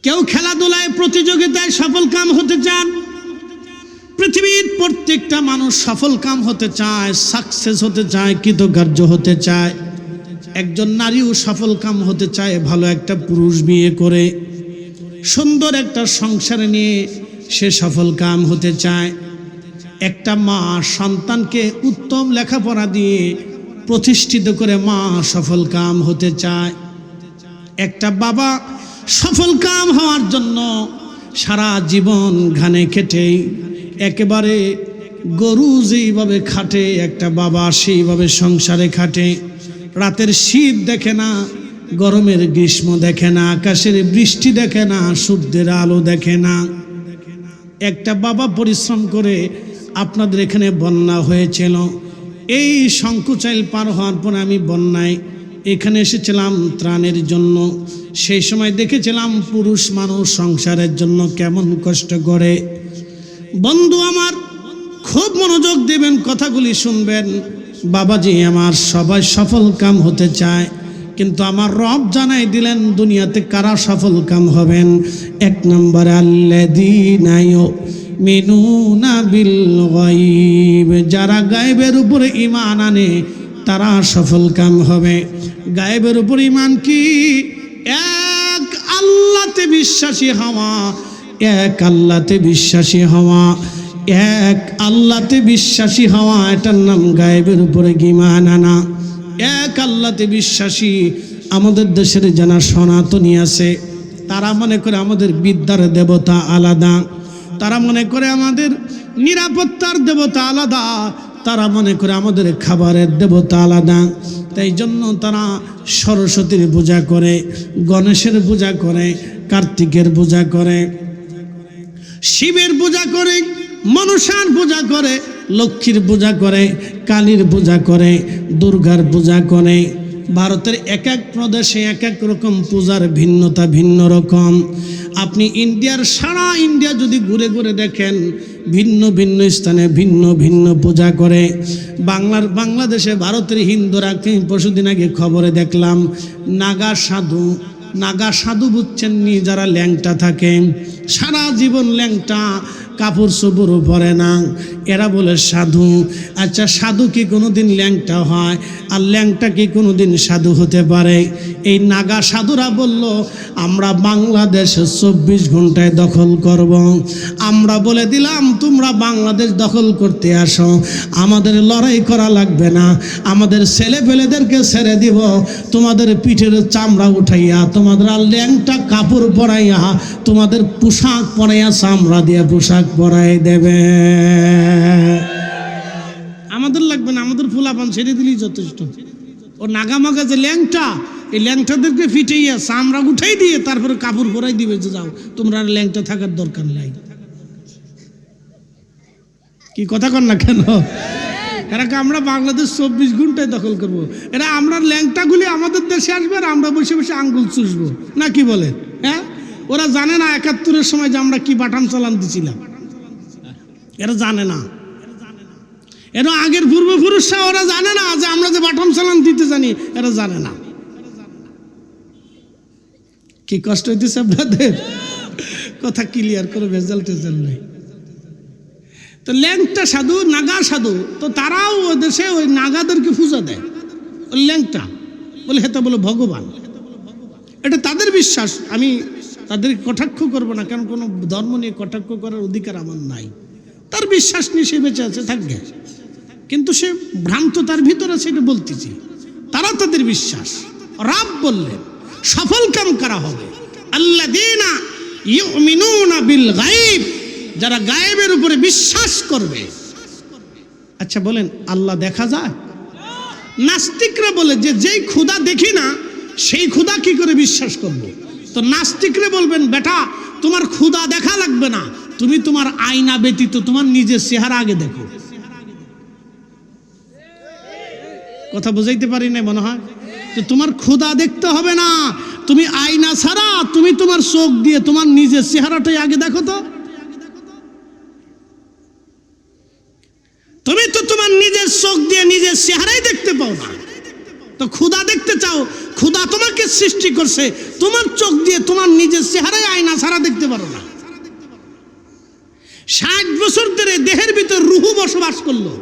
কেউ খেলাধুলায় প্রতিযোগিতায় সফল কাম হতে চান। পৃথিবীর প্রত্যেকটা মানুষ সফল কাম হতে চায়, সাকসেস হতে চায়, কৃতকার্য হতে চায়। একজন নারীও সফল কাম হতে চায়, ভালো একটা পুরুষ বিয়ে করে সুন্দর একটা সংসার নিয়ে সে সফল কাম হতে চায়। একটা মা সন্তানকে উত্তম লেখাপড়া দিয়ে প্রতিষ্ঠিত করে মা সফল কাম হতে চায়। একটা বাবা সফল কাম হওয়ার জন্য সারা জীবন ঘানে খেটে একেবারে গরু যেইভাবে খাটে, একটা বাবা সেইভাবে সংসারে খাটে। রাতের শীত দেখে না, গরমের গ্রীষ্ম দেখে না, আকাশের বৃষ্টি দেখে না, সূর্যের আলো দেখে না। একটা বাবা পরিশ্রম করে, আপনাদের এখানে বন্যা হয়েছিল, এই শঙ্কুচাইল পার হওয়ার পরে আমি বন্যায় এখানে এসেছিলাম ত্রাণের জন্য। সেই সময় দেখেছিলাম পুরুষ মানুষ সংসারের জন্য কেমন কষ্ট করে। বন্ধু আমার, খুব মনোযোগ দেবেন, কথাগুলি শুনবেন। বাবাজি আমার সবাই সফল কাম হতে চায়, কিন্তু আমার রব জানাই দিলেন দুনিয়াতে কারা সফল কাম হবেন। এক নম্বরে আল্লাযীনা ইউমিনুনা বিল গায়ব, যারা গায়েবের উপরে ঈমান আনে তারা সফল কাম হবে। গায়েবের উপর ঈমান কি? এক আল্লাহতে বিশ্বাসী হওয়া, এক আল্লাহতে বিশ্বাসী হওয়া, এক আল্লাহতে বিশ্বাসী হওয়া, এটার নাম গায়েবের উপরে ঈমান আনা। এক আল্লাহতে বিশ্বাসী। আমাদের দেশের যারা সনাতনী আছে তারা মনে করে আমাদের বিদ্যার দেবতা আলাদা, তারা মনে করে আমাদের নিরাপত্তার দেবতা আলাদা, তারা মনে করে আমাদের খাবারের দেবতা আলাদা। তাই জন্য তারা সরস্বতীর পূজা করে, গণেশের পূজা করে, কার্তিকের পূজা করে, শিবের পূজা করে, মনসার পূজা করে, লক্ষ্মীর পূজা করে, কালীর পূজা করে, দুর্গার পূজা করে। ভারতের এক এক প্রদেশে এক এক রকম পূজার ভিন্নতা ভিন্ন রকম। আপনি ইন্ডিয়ার সারা ইন্ডিয়া যদি ঘুরে ঘুরে দেখেন, ভিন্ন ভিন্ন স্থানে ভিন্ন ভিন্ন পূজা করে। বাংলাদেশে ভারতের হিন্দুরা, পরশুদিন আগে খবরে দেখলাম, নাগা সাধু বুঝছেন নি, যারা ল্যাংটা থাকে, সারা জীবন ল্যাংটা, কাপড় চোপড়ও পরে না, এরা বলে সাধু। আচ্ছা, সাধু কি কোনোদিন ল্যাংটা হয়? আর ল্যাংটা কি কোনোদিন সাধু হতে পারে? এই নাগা সাধুরা বলল, আমরা বাংলাদেশ 24 ঘন্টায় দখল করব। আমরা বলে দিলাম তোমরা বাংলাদেশ দখল করতে আসো, আমাদের লড়াই করা লাগবে না, আমাদের ছেলে পেলেদেরকে ছেড়ে দিব, তোমাদের পিঠের চামড়া উঠাইয়া, তোমাদের ল্যাংটা কাপড় পরাইয়া, তোমাদের পোশাক পরাইয়া, চামড়া দিয়ে পোশাক পরাই দেবে। আমাদের লাগবে না, আমাদের ফুলাপান ছেড়ে দিলেই যথেষ্ট। ও নাগামাগা যে ল্যাংটা, এই ল্যাংটাদেরকে ফিটাইয়া চামড়া উঠাই দিয়ে তারপরে কাপড় পরাই দিবে যে যাও, তোমরা আর ল্যাংটা থাকার দরকার নাই। কি কথা কর না কেন? এরা আমরা বাংলাদেশ 24 ঘন্টায় দখল করব। এরা আমরা ল্যাংটাগুলি আমাদের দেশে আসবে আর আমরা বসে বসে আঙ্গুল চুষবো না, কি বলে? হ্যাঁ, ওরা জানে না 71-এর সময় যে আমরা কি বাটাম চালান দিছিলাম, এরা জানে না। এরা আগের পূর্বপুরুষরা, ওরা জানে না যে আমরা যে বাটাম চালান দিতে জানি, এরা জানে না। কি কষ্ট হইতেছে আপনাদের? কথা ক্লিয়ার করে, ভেজাল টেজাল নেই। তো ল্যাংটা সাধু, নাগা সাধু, তো তারাও ওই দেশে ওই নাগাদেরকে পূজা দেয়। ওই ল্যাংটা বলে, হেতা বলে ভগবান, এটা তাদের বিশ্বাস। আমি তাদেরকে কটাক্ষ করব না, কারণ কোনো ধর্ম নিয়ে কটাক্ষ করার অধিকার আমার নাই। তার বিশ্বাস নিয়ে সে বেঁচে আছে, থাকবে, কিন্তু সে ভ্রান্ত তার ভিতরে, সেটা বলতেছি। তারা তাদের বিশ্বাস। রব বললেন সফল কাম করা হবে আল্লাযীনা ইউমিনুনা বিল গায়ব, যারা গায়েবের উপরে বিশ্বাস করবে। আচ্ছা বলেন, আল্লাহ দেখা যায়? নাস্তিকরা বলে যে যেই খোদা দেখি না সেই খোদা কি করে বিশ্বাস করব? তো নাস্তিকরা বলবেন, বেটা তোমার খোদা দেখা লাগবে না, তুমি তোমার আয়না ব্যতীত তোমার নিজের চেহারা আগে দেখো। কথা বুঝাইতে পারি না মনে হয়? যে তোমার খোদা দেখতে হবে না, তুমি আয়না ছাড়া তুমি তোমার চোখ দিয়ে তোমার নিজের চেহারাটাই আগে দেখো তো। তুমি তো তোমার নিজের চোখ দিয়ে নিজের চেহারাই দেখতে পাও না, তো খোদা দেখতে চাও, খোদা তোমাকে সৃষ্টি করছে, তোমার চোখ দিয়ে তোমার নিজের চেহারাই আয়না ছাড়া দেখতে পারো না। 60 বছর ধরে দেহের ভিতর রুহু বসবাস করলো,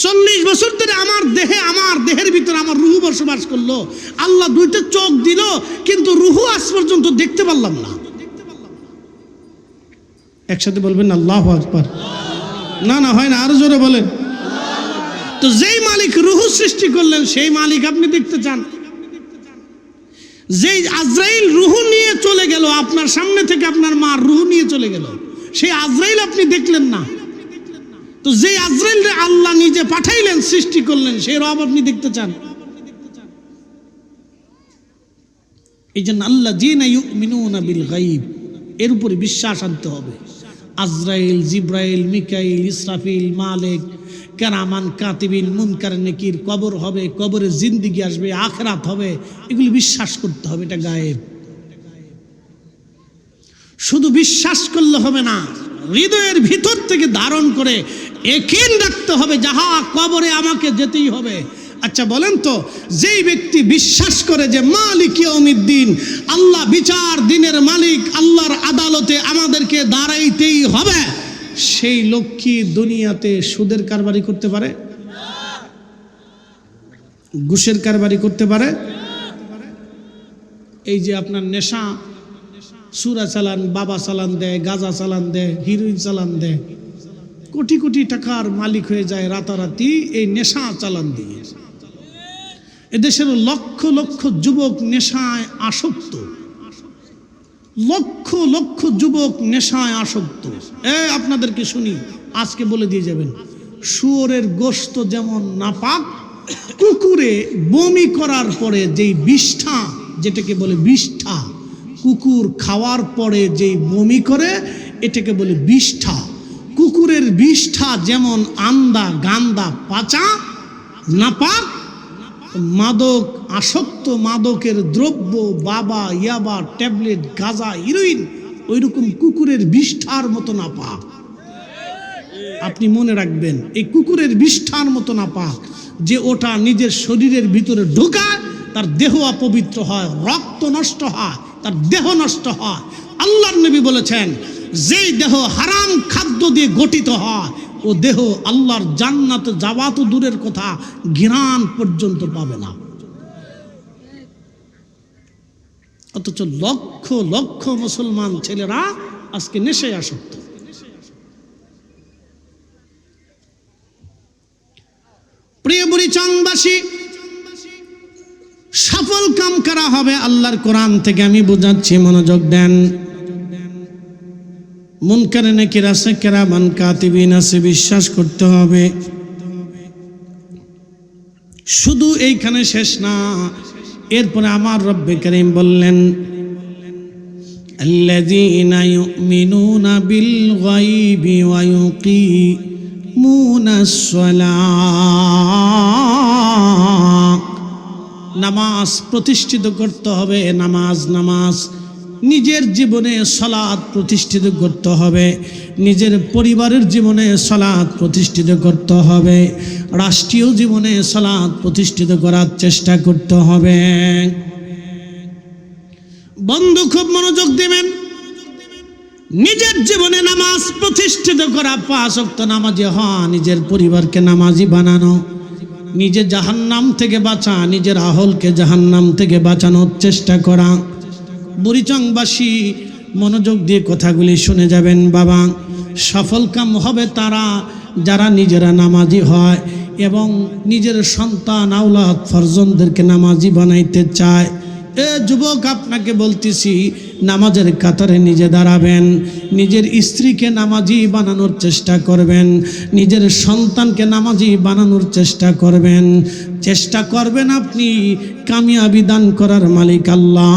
40 বছর ধরে আমার দেহের ভিতর আমার রুহু বসবাস করলো, আল্লাহ 2টা চোখ দিল, কিন্তু রুহু আজ পর্যন্ত দেখতে পারলাম না। একসাথে বলবেন আল্লাহু আকবার। না না হয় না, আরো জোরে বলেন। তো যেই মালিক রুহু সৃষ্টি করলেন সেই মালিক আপনি দেখতে চান? যেই আজরাইল রুহু নিয়ে চলে গেল আপনার সামনে থেকে, আপনার মা রুহু নিয়ে চলে গেল, সেই আজরাইল আপনি দেখলেন না। তো যেই আজরাইল আল্লাহ নিজে পাঠাইলেন, সৃষ্টি করলেন, সেই রব আপনি দেখতে চান? এই জন্য আল্লাযীনা ইউমিনুনা বিল গায়ব, এর উপরে বিশ্বাস আনতে হবে। আজরাইল, জিব্রাইল, মিকাইল, ইসরাফিল, মালিক, কেরামান কাতিবিন, মুনকার নেকির, কবর হবে, কবরে জিন্দেগি আসবে, আখিরাত হবে, এগুলি বিশ্বাস করতে হবে। এটা গায়েব। শুধু বিশ্বাস করলে হবে না, হৃদয়ের ভিতর থেকে ধারণ করে ইয়াকিন রাখতে হবে, যাহা কবরে আমাকে যেতেই হবে। আচ্ছা বলেন তো, যেই ব্যক্তি বিশ্বাস করে যে মালিক ইয়াউমিদ্দিন, আল্লাহ বিচার দিনের মালিক, আল্লাহর আদালতে আমাদেরকে দাঁড়াইতেই হবে, সেই লোক কি দুনিয়াতে সুদের কারবারি করতে পারে? ঘুষের কারবারি করতে পারে? এই যে আপনার নেশা, সুরা চালান, বাবা চালান দেয়, গাঁজা চালান দেয়, হিরোইন চালান দেয়, কোটি কোটি টাকার মালিক হয়ে যায় রাতারাতি এই নেশা চালান দিয়ে। এদেশের লক্ষ লক্ষ যুবক নেশায় আসক্ত, লক্ষ লক্ষ যুবক নেশায় আসক্ত। আপনাদেরকে শুনি, আজকে বলে দিয়ে যাবেন, শুয়োরের গোশত যেমন নাপাক, কুকুরে বমি করার পরে যেই বিষ্ঠা, যেটাকে বলে বিষ্ঠা, কুকুর খাওয়ার পরে যেই বমি করে এটাকে বলে বিষ্ঠা। কুকুরের বিষ্ঠা যেমন আন্দা, গান্দা, পাচা, নাপাক, মাদক আসক্ত, মাদকের দ্রব্য, বাবা, ইয়াবা, ট্যাবলেট, গাঁজা, হিরোইন, ওইরকম কুকুরের বিষ্ঠার মতো নাপাক। আপনি মনে রাখবেন, এই কুকুরের বিষ্ঠার মতো নাপাক, যে ওটা নিজের শরীরের ভিতরে ঢোকায় তার দেহ অপবিত্র হয়, রক্ত নষ্ট হয়, তার দেহ নষ্ট হয়। আল্লাহর নবী বলেছেন, যেই দেহ হারাম খাদ্য দিয়ে গঠিত হয় ও দেহ আল্লাহর জান্নাতে যাওয়া তো দূরের কথা, ঘ্রাণ পর্যন্ত পাবে না। অথচ লক্ষ লক্ষ মুসলমান ছেলেরা আজকে নেশায় আসক্ত। প্রিয় বুড়িচংবাসী, সফল কাম করা হবে আল্লাহর কোরআন থেকে আমি বোঝাচ্ছি, মনোযোগ দেন। মুনকার নাকির আছে, কেরামান কাতিবিন আছে, বিশ্বাস করতে হবে। শুধু এইখানে শেষ না, এরপরে আমার রব্বে কারীম বললেন, আল্লাযীনা ইউমিনুনা বিল গায়বি ওয়া ইউকিমুনাস সালাত। নামাজ প্রতিষ্ঠিত করতে হবে, নামাজ নিজের জীবনে সালাত প্রতিষ্ঠিত করতে হবে, নিজের পরিবারের জীবনে সালাত প্রতিষ্ঠিত করতে হবে, রাষ্ট্রীয় জীবনে সালাত প্রতিষ্ঠিত করার চেষ্টা করতে হবে। বন্ধু খুব মনোযোগ দিবেন, নিজের জীবনে নামাজ প্রতিষ্ঠিত করা, 5 ওয়াক্ত নামাজি হওয়া, নিজের পরিবারকে নামাজি বানানো, নিজে জাহান্নাম থেকে বাঁচা, নিজের আহলকে জাহান্নাম থেকে বাঁচানোর চেষ্টা করা। বুড়িচংবাসী মনোযোগ দিয়ে কথাগুলি শুনে যাবেন বাবা। সফল কাম হবে তারা যারা নিজেরা নামাজি হয় এবং নিজের সন্তান আওলাদ ফরজনদেরকে নামাজি বানাইতে চায়। যুবক, আপনাকে বলতেছি, নামাজের কাতারে নিজে দাঁড়াবেন, নিজের স্ত্রীকে নামাজি বানানোর চেষ্টা করবেন, নিজের সন্তানকে নামাজি বানানোর চেষ্টা করবেন। চেষ্টা করবেন আপনি, কামিয়াবি দান করার মালিক আল্লাহ।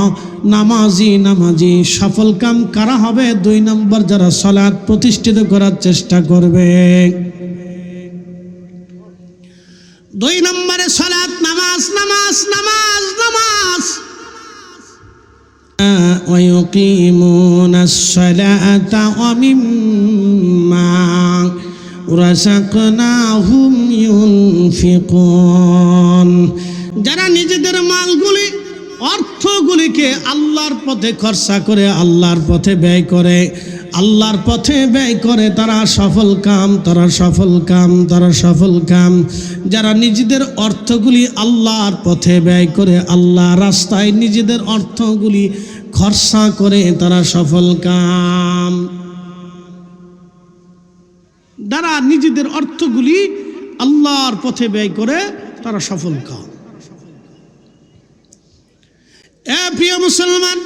নামাজি সফল কাম কারা হবে? 2 নম্বর, যারা সালাত প্রতিষ্ঠিত করার চেষ্টা করবে। 2 নম্বর করে সালাত, নামাজ নামাজ নামাজ নামাজ। ويقيمون الصلاة ومما رزقناهم ينفقون। যারা নিজেদের মালগুলি, অর্থগুলিকে আল্লাহর পথে খরচা করে, আল্লাহর পথে ব্যয় করে, আল্লাহর পথে ব্যয় করে, তারা সফল কাম, তারা সফল কাম, তারা সফল কাম। যারা নিজেদের অর্থগুলি আল্লাহর পথে ব্যয় করে, আল্লাহ রাস্তায় নিজেদের অর্থগুলি খরচা করে, তারা সফল কাম। যারা নিজেদের অর্থগুলি আল্লাহর পথে ব্যয় করে, তারা সফল কাম। প্রিয় মুসলমান,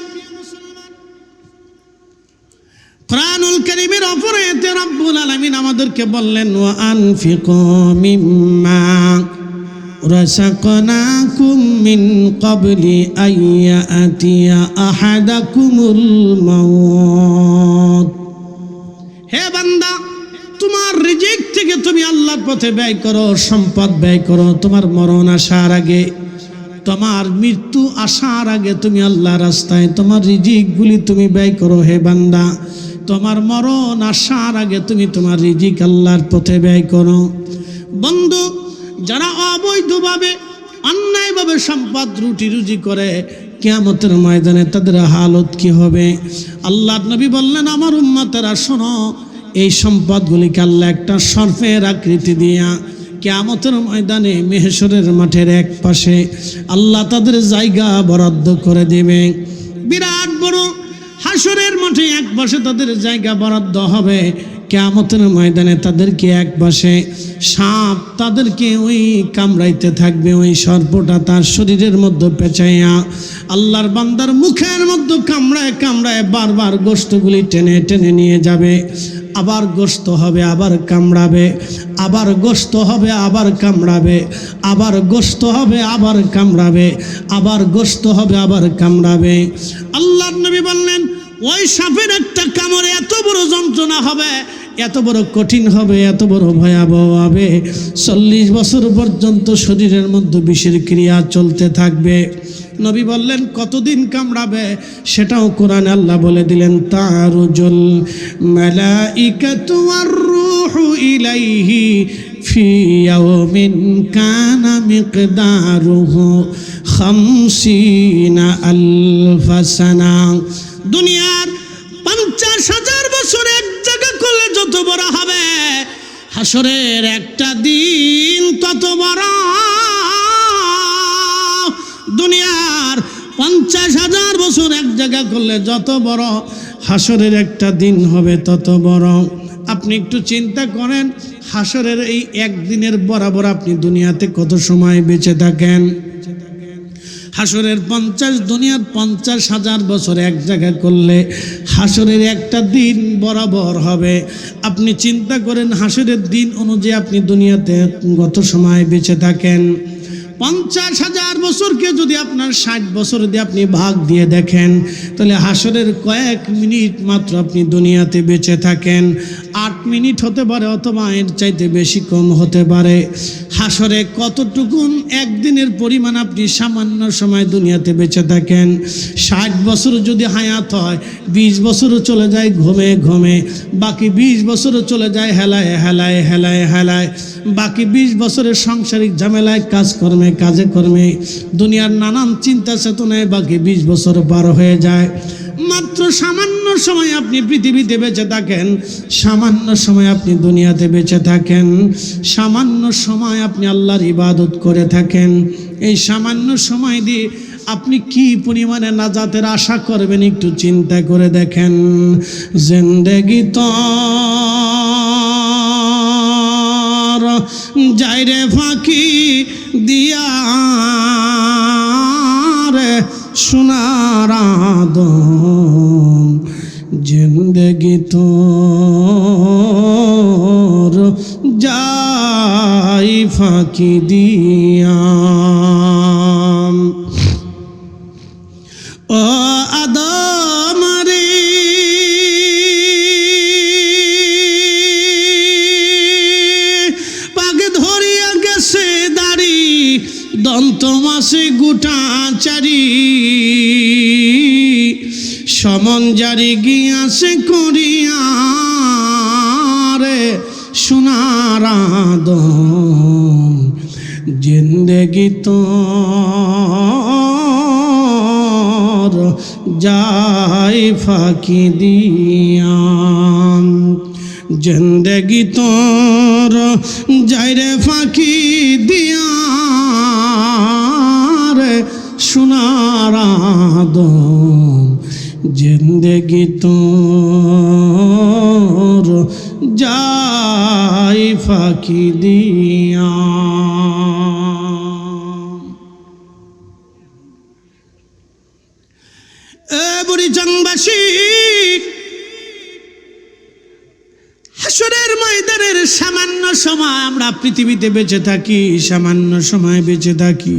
কুরআনুল কারীমের অপর আয়াতে রব্বুল আলামিন আমাদেরকে বললেন, ওয়া আনফিকু মিম্মা রাযাকনাকুম মিন ক্বাবলি আইয়াতিয়া আহাদাকুমুল মাউত। হে বান্দা, তোমার রিজিক থেকে তুমি আল্লাহর পথে ব্যয় করো, সম্পদ ব্যয় করো। তোমার মরণ আসার আগে, তোমার মৃত্যু আসার আগে তুমি আল্লাহর রাস্তায় তোমার রিজিকগুলি তুমি ব্যয় করো। হে বান্দা, তোমার মরণ আসার আগে তুমি তোমার রিজিক আল্লাহর পথে ব্যয় করো। বন্ধু, যারা অবৈধভাবে, অন্যায়ভাবে সম্পদ রুটি রুজি করে, কিয়ামতের ময়দানে তাদের হালত কি হবে? আল্লাহর নবী বললেন, আমার উম্মতেরা শোনো, এই সম্পদগুলিকে আল্লাহ একটা সর্পের আকৃতি দিয়া কিয়ামতের ময়দানে মেহশরের মাঠের এক পাশে আল্লাহ তাদের জায়গা বরাদ্দ করে দেবে। বিরাট বড় হাসরের মাঠে এক পাশে তাদের জায়গা বরাদ্দ হবে। কিয়ামতের ময়দানে তাদেরকে এক পাশে সাপ তাদেরকে ওই কামড়াইতে থাকবে। ওই সর্পটা তার শরীরের মধ্যে পেঁচাইয়া আল্লাহর বান্দার মুখের মধ্যে কামড়ায় কামড়ায় বারবার গোশতগুলি টেনে টেনে নিয়ে যাবে। আবার গোশত হবে, আবার কামড়াবে, আবার গোশত হবে, আবার কামড়াবে, আবার গোশত হবে, আবার কামড়াবে, আবার গোশত হবে, আবার কামড়াবে। আল্লাহর নবী বললেন, ওই সাপের একটা কামড়ে এত বড় যন্ত্রণা হবে, এত বড় কঠিন হবে, এত বড় ভয়াবহ হবে, 40 বছর পর্যন্ত শরীরের মধ্যে বিষের ক্রিয়া চলতে থাকবে। নবী বললেন, কতদিন কামড়াবে সেটাও কোরআনে আল্লাহ বলে দিলেন, তারুজুল মালাইকাতু ওয়ার রূহু ইলাইহি ফি ইয়াউমিন কানা মিকদারুহু 50 আলফ সানা। দুনিয়ার 50,000 বছর এক জায়গা করলে যত বড় হবে, হাসরের একটা দিন তত বড়। দুনিয়ার 50,000 বছর এক জায়গা করলে যত বড়, হাসরের একটা দিন হবে তত বড়। আপনি একটু চিন্তা করেন, হাসরের এই একদিনের বরাবর আপনি দুনিয়াতে কত সময় বেঁচে থাকেন। হাসরের দুনিয়ার 50,000 বছর এক জায়গা করলে হাসরের একটা দিন বরাবর হবে। আপনি চিন্তা করেন, হাসরের দিন অনুযায়ী আপনি দুনিয়াতে কত সময় বেঁচে থাকেন। 50,000 বছরকে যদি আপনার 60 বছর দিয়ে আপনি ভাগ দিয়ে দেখেন, তাহলে হাসরের কয়েক মিনিট মাত্র আপনি দুনিয়াতে বেঁচে থাকেন। 8 মিনিট হতে পারে, অথবা এর চাইতে বেশি কম হতে পারে। হাসরে কতটুকুন একদিনের পরিমাণ আপনি সামান্য সময় দুনিয়াতে বেঁচে থাকেন। 60 বছর যদি হায়াত হয়, 20 বছরও চলে যায় ঘুমে ঘুমে, বাকি 20 বছরও চলে যায় হেলায় হেলায় হেলায় হেলায়, বাকি 20 বছরের সাংসারিক ঝামেলায়, কাজকর্মে কাজে কর্মে, দুনিয়ার নানান চিন্তা চেতনায় বাকি 20 বছর পার হয়ে যায়। মাত্র সামান্য সময় আপনি পৃথিবীতে বেঁচে থাকেন, সামান্য সময় আপনি দুনিয়াতে বেঁচে থাকেন, সামান্য সময় আপনি আল্লাহর ইবাদত করে থাকেন। এই সামান্য সময় দিয়ে আপনি কি পরিমাণে নাজাতের আশা করবেন একটু চিন্তা করে দেখেন। জিন্দেগি তো যাইরে ফাঁকি দিয়া রে সোনার আদম, জিন্দেগি তোর যাই ফাঁকি দিয়া। ও আদম রে, পাক ধরিয়া গেছে দাড়ি দন্ত মাসে গোটা চারি সমন জারি গিয়াছে করিয়া রে সোনার আদম জিন্দেগি তোর যাই ফাঁকি দিয়া জিন্দেগি তোর যাই রে ফাঁকি দিয়া রে সোনার আদম জিন্দেগি তোর যাই ফাঁকি দিয়া। বুড়িচংবাসী হাসরের ময়দানের সামান্য সময় আমরা পৃথিবীতে বেঁচে থাকি, সামান্য সময় বেঁচে থাকি।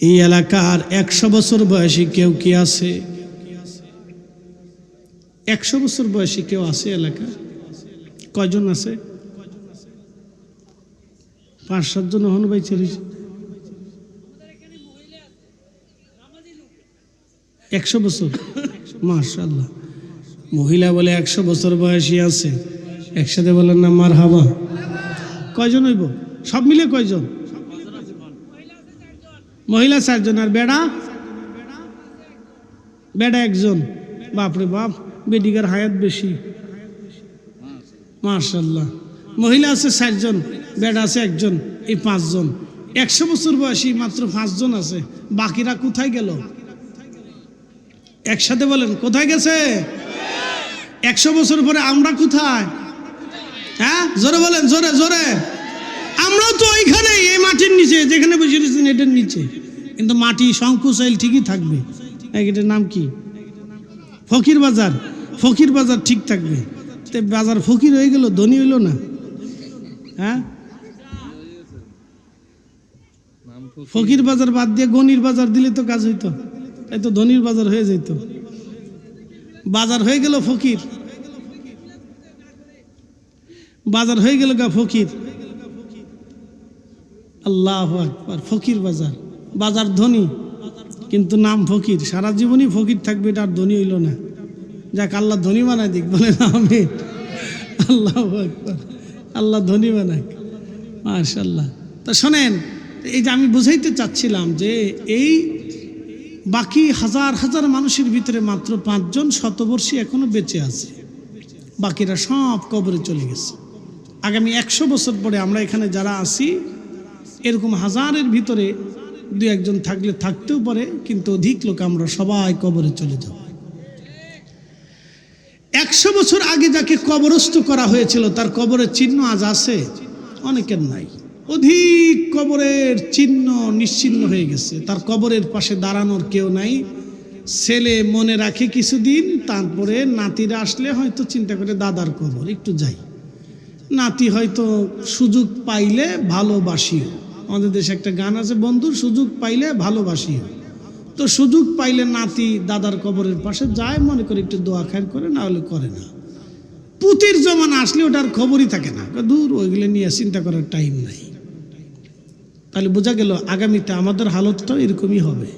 এই এলাকার 100 বছর বয়সী কেউ কি আছে? 100 বছর বয়সী কেউ আছে এলাকা? কয়জন আছে? 5-7 জন হন ভাই চলিস। 100 বছর, মাশাআল্লাহ। মহিলা বলে 100 বছর বয়সী আছে, একসাথে বলেন না মারহাবা। কয়জন হইব সব মিলে? কয়জন? মহিলা 4 জন আর বেড়া? বেড়া 1 জন। বাপরে বাপ, বেডিগার হায়াত বেশি, মাশাআল্লাহ। মহিলা আছে 4 জন, বেড়া আছে 1 জন, এই 5 জন। 100 বছর বয়সী মাত্র 5 জন আছে, বাকিরা কোথায় গেল? একসাথে বলেন কোথায় গেছে? 100 বছর পরে আমরা কোথায়? হ্যাঁ জোরে বলেন, জোরে জোরে। আমরাও তো ওইখানে, এই মাটির নিচে যেখানে বসে রয়েছেন এটার নিচে, কিন্তু মাটি সংকোচাইল ঠিকই থাকবে। এটার নাম কি? ফকির বাজার। ফকির বাজার ঠিক থাকবে। বাজার ফকির হয়ে গেল, ধনী হইল না? হ্যাঁ, ফকির বাজার বাদ দিয়ে গনির বাজার দিলে তো কাজ হইতো, তাই তো ধনীর বাজার হয়ে যেত। বাজার হয়ে গেল ফকির, বাজার হয়ে গেল গা ফকির। আল্লাহু আকবার, ফকির বাজার। বাজার ধনী কিন্তু নাম ফকির, সারা জীবনই ফকির থাকবে, এটা আর ধনী হইল না। যাক, আল্লাহ ধনী বানায় দিক, বলেন আমিন। আল্লাহু আকবার, আল্লাহ ধনী বানাক, মাশাআল্লাহ। তা শোনেন, এই যে আমি বুঝাইতে চাচ্ছিলাম যে এই বাকি হাজার হাজার মানুষের ভিতরে মাত্র 5 জন শতবর্ষী এখনো বেঁচে আছে, বাকিরা সব কবরে চলে গেছে। আগামী 100 বছর পরে আমরা এখানে যারা আছি, এরকম হাজারের ভিতরে 2-1 জন থাকলে থাকতেও পারে, কিন্তু অধিক লোক আমরা সবাই কবরে চলে যাব। 100 বছর আগে যাকে কবরস্থ করা হয়েছিল তার কবরের চিহ্ন আজ আছে? অনেকের নাই। অধিক কবরের চিহ্ন নিশ্চিহ্ন হয়ে গেছে, তার কবরের পাশে দাঁড়ানোর কেউ নাই। ছেলে মনে রাখে কিছুদিন, তারপরে নাতিরা আসলে হয়তো চিন্তা করে দাদার কবর একটু যাই। নাতি হয়তো সুযোগ পাইলে ভালোবাসিও, আমাদের দেশে একটা গান আছে, বন্ধুর সুযোগ পাইলে ভালোবাসিও। তো সুযোগ পাইলে নাতি দাদার কবরের পাশে যায়, মনে করে একটু দোয়া খায়ের করে, না হলে করে না। পুতির জমানা আসলে ওটার খবরই থাকে না, দূর, ওইগুলো নিয়ে চিন্তা করার টাইম নাই। তাহলে বোঝা গেল আগামীতে আমাদের হালতটাও এরকমই হবে।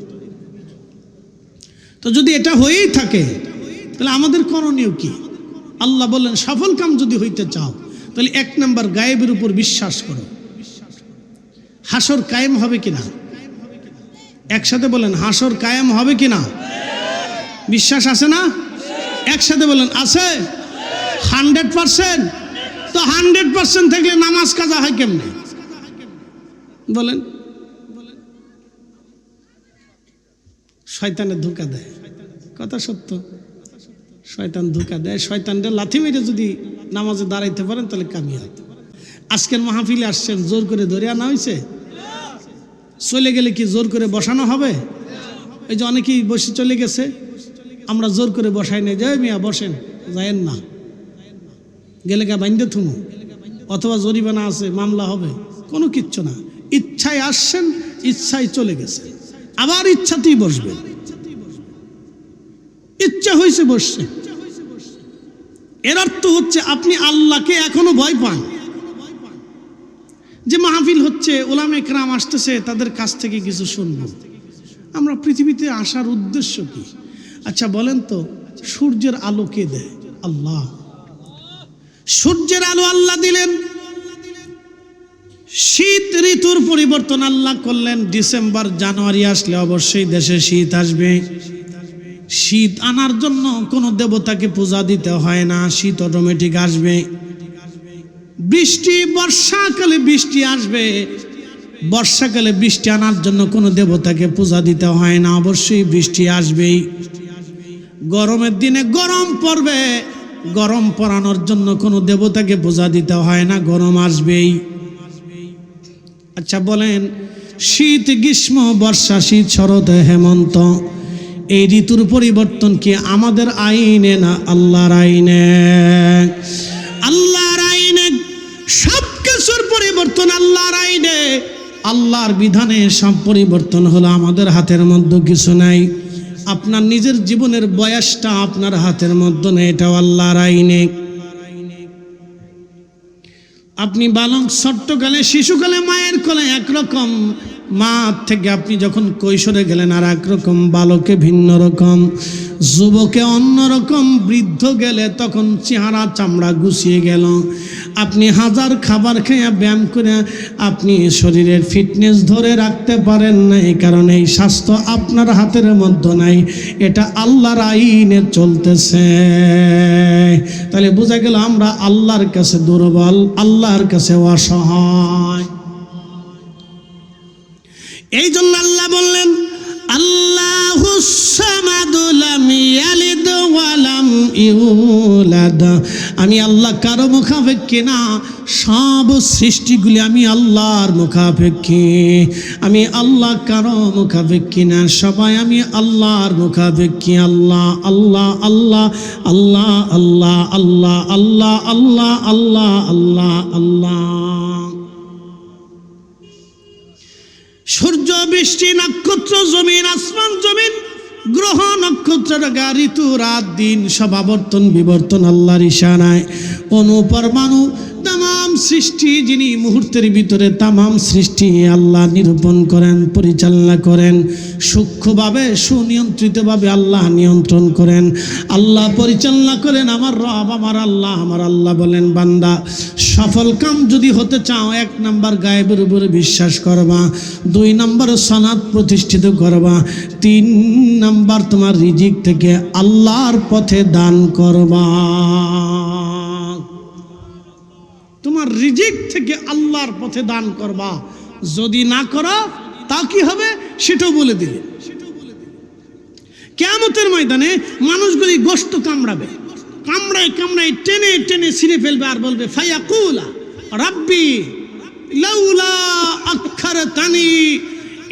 তো যদি এটা হয়েই থাকে তাহলে আমাদের করণীয় কি? আল্লাহ বললেন সফল কাম যদি হইতে চাও তাহলে 1 নম্বর গায়েবের উপর বিশ্বাস করো। হাসর কায়েম হবে কিনা? একসাথে বলেন, হাসর কায়েম হবে কিনা? বিশ্বাস আছে না? একসাথে বলেন, আছে 100%। তো 100% থাকলে নামাজ কাজা হয় কেমনে বলেন? শয়তানের ধোঁকা দেয়, কথা সত্য। শয়তান ধোঁকা দেয়, শয়তানটা লাথি মেরে যদি নামাজে দাঁড়াইতে পারেন তাহলে কামিয়াব। আজকের মাহফিলে আসছেন, জোর করে ধরে আনা হয়েছে? চলে গেলে কি জোর করে বসানো হবে? এই যে অনেকেই বসে চলে গেছে, আমরা জোর করে বসাই নাই, যাই মিয়া বসেন, যায়েন না, গেলে গা বাইন্দে থুমু, অথবা জরিমানা আছে, মামলা হবে, কোনো কিচ্ছু না। ইচ্ছায় আসছেন, ইচ্ছায় চলে গেছে, আবার ইচ্ছাতেই বসবেন। ইচ্ছা হয়েছে বসছে, এর অর্থ হচ্ছে আপনি আল্লাহকে এখনো ভয় পান। যে মাহফিল হচ্ছে, ওলামা একরাম আসতেছে, তাদের কাছ থেকে কিছু শুনব। আমরা পৃথিবীতে আসার উদ্দেশ্য কি? আচ্ছা বলেন তো, সূর্যের আলো কে দেয়? আল্লাহ। সূর্যের আলো আল্লাহ দিলেন। শীত ঋতুর পরিবর্তন আল্লাহ করলেন। ডিসেম্বর জানুয়ারি আসলে অবশ্যই দেশে শীত আসবে। শীত আনার জন্য কোনো দেবতাকে পূজা দিতে হয় না, শীত অটোমেটিক আসবে। বৃষ্টি, বর্ষাকালে বৃষ্টি আসবে। বর্ষাকালে বৃষ্টি আনার জন্য কোনো দেবতাকে পূজা দিতে হয় না, অবশ্যই বৃষ্টি আসবেই। গরমের দিনে গরম পড়বে, গরম পড়ানোর জন্য কোনো দেবতাকে পূজা দিতে হয় না, গরম আসবেই। আচ্ছা বলেন, শীত, গ্রীষ্ম, বর্ষা, শীত, শরৎ, হেমন্ত, এই ঋতুর পরিবর্তন কি আমাদের আইনে না আল্লাহর আইনে? আল্লাহর আইনে। সব কিছুর পরিবর্তন আল্লাহর আইনে, আল্লাহর বিধানে সব পরিবর্তন হলো। আমাদের হাতের মধ্যে কিছু নাই। আপনার নিজের জীবনের বয়সটা আপনার হাতের মধ্যে নেই, এটাও আল্লাহর আইনে। আপনি বালক ছোট্টকালে, শিশুকালে মায়ের কোলে একরকম, মা থেকে আপনি যখন কৈশোরে গেলেন আর একরকম, বালকে ভিন্ন রকম, যুবকে অন্যরকম, বৃদ্ধ গেলে তখন চেহারা চামড়া গুছিয়ে গেল। আপনি হাজার খাবার খেয়ে ব্যায়াম করে আপনি শরীরের ফিটনেস ধরে রাখতে পারেন না, এই কারণে এই স্বাস্থ্য আপনার হাতের মধ্যে নাই, এটা আল্লাহর আইনে চলতেছে। তাহলে বোঝা গেল আমরা আল্লাহর কাছে দুর্বল, আল্লাহর কাছে অসহায়। এই জন্য আল্লাহ বললেন, আল্লাহুস সামাদু লাম ইয়ালিদ ওয়া লাম ইউলাদ। আমি আল্লাহ কারো মুখাপেক্ষী না, সব সৃষ্টিগুলি আমি আল্লাহর মুখাপেক্ষী। আমি আল্লাহ কারো মুখাপেক্ষী না, সবাই আমি আল্লাহর মুখাপেক্ষী। আল্লাহ আল্লাহ আল্লাহ আল্লাহ আল্লাহ আল্লাহ আল্লাহ আল্লাহ আল্লাহ আল্লাহ আল্লাহ। সূর্য, বৃষ্টি, নক্ষত্র, জমিন, আসমান, জমিন, গ্রহ, নক্ষত্র, ঋতু, রাত, দিন, সব আবর্তন বিবর্তন আল্লাহর ইশারায়। অণু, পরমাণু, তাম সৃষ্টি, যিনি মুহূর্তের ভিতরে তাম সৃষ্টি আল্লাহ নিরূপণ করেন, পরিচালনা করেন, সূক্ষ্মভাবে সুনিয়ন্ত্রিতভাবে আল্লাহ নিয়ন্ত্রণ করেন, আল্লাহ পরিচালনা করেন। আমার রব, আমার আল্লাহ। আমার আল্লাহ বলেন, বান্দা সফল কাম যদি হতে চাও, 1 নাম্বার গায়েবের উপরে বিশ্বাস করবা, 2 নাম্বার সনাত প্রতিষ্ঠিত করবা, 3 নাম্বার তোমার রিজিক থেকে আল্লাহর পথে দান করবা। তোমার রিজিক থেকে আল্লাহর পথে দান করবা। যদি না করো তা কি হবে সেটাও বলে দিলে। কিয়ামতের ময়দানে মানুষগুলি গোশত কামড়াবে, কামড়ায় কামড়ায় টেনে টেনে ছিঁড়ে ফেলবে আর বলবে, ফায়াকুলা রাব্বি লাউলা আখারতানি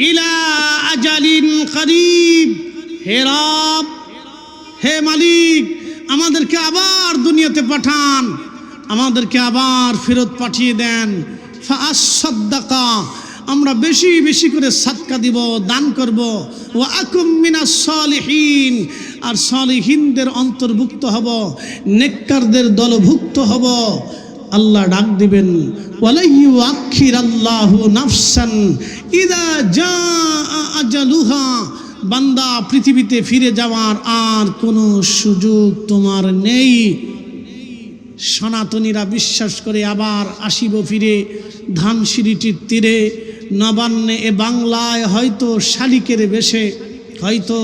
ইলা আজালিন করিব। হে রব, হে মালিক, আমাদেরকে আবার দুনিয়াতে পাঠান, আমাদেরকে আবার ফেরত পাঠিয়ে দেন। ফাআসাদ্দাকা, আমরা বেশি বেশি করে সাদকা দিব, দান করব। ওয়া আকুম মিনাস সালিহিন, আর সালিহিনদের অন্তর্ভুক্ত হব, নেককারদের দলভুক্ত হব। আল্লাহ ডাক দিবেন, ওয়ালা ইউআখিরাল্লাহু নাফসান ইযা জাআ আজালুহা। বান্দা, পৃথিবীতে ফিরে যাওয়ার আর কোনো সুযোগ তোমার নেই। সনাতনীরা বিশ্বাস করে আবার আসিব ফিরে ধানসিঁড়িটির তীরে, নবান্নে, এ বাংলায় হয়তো শালিকের বেশে, হয়তো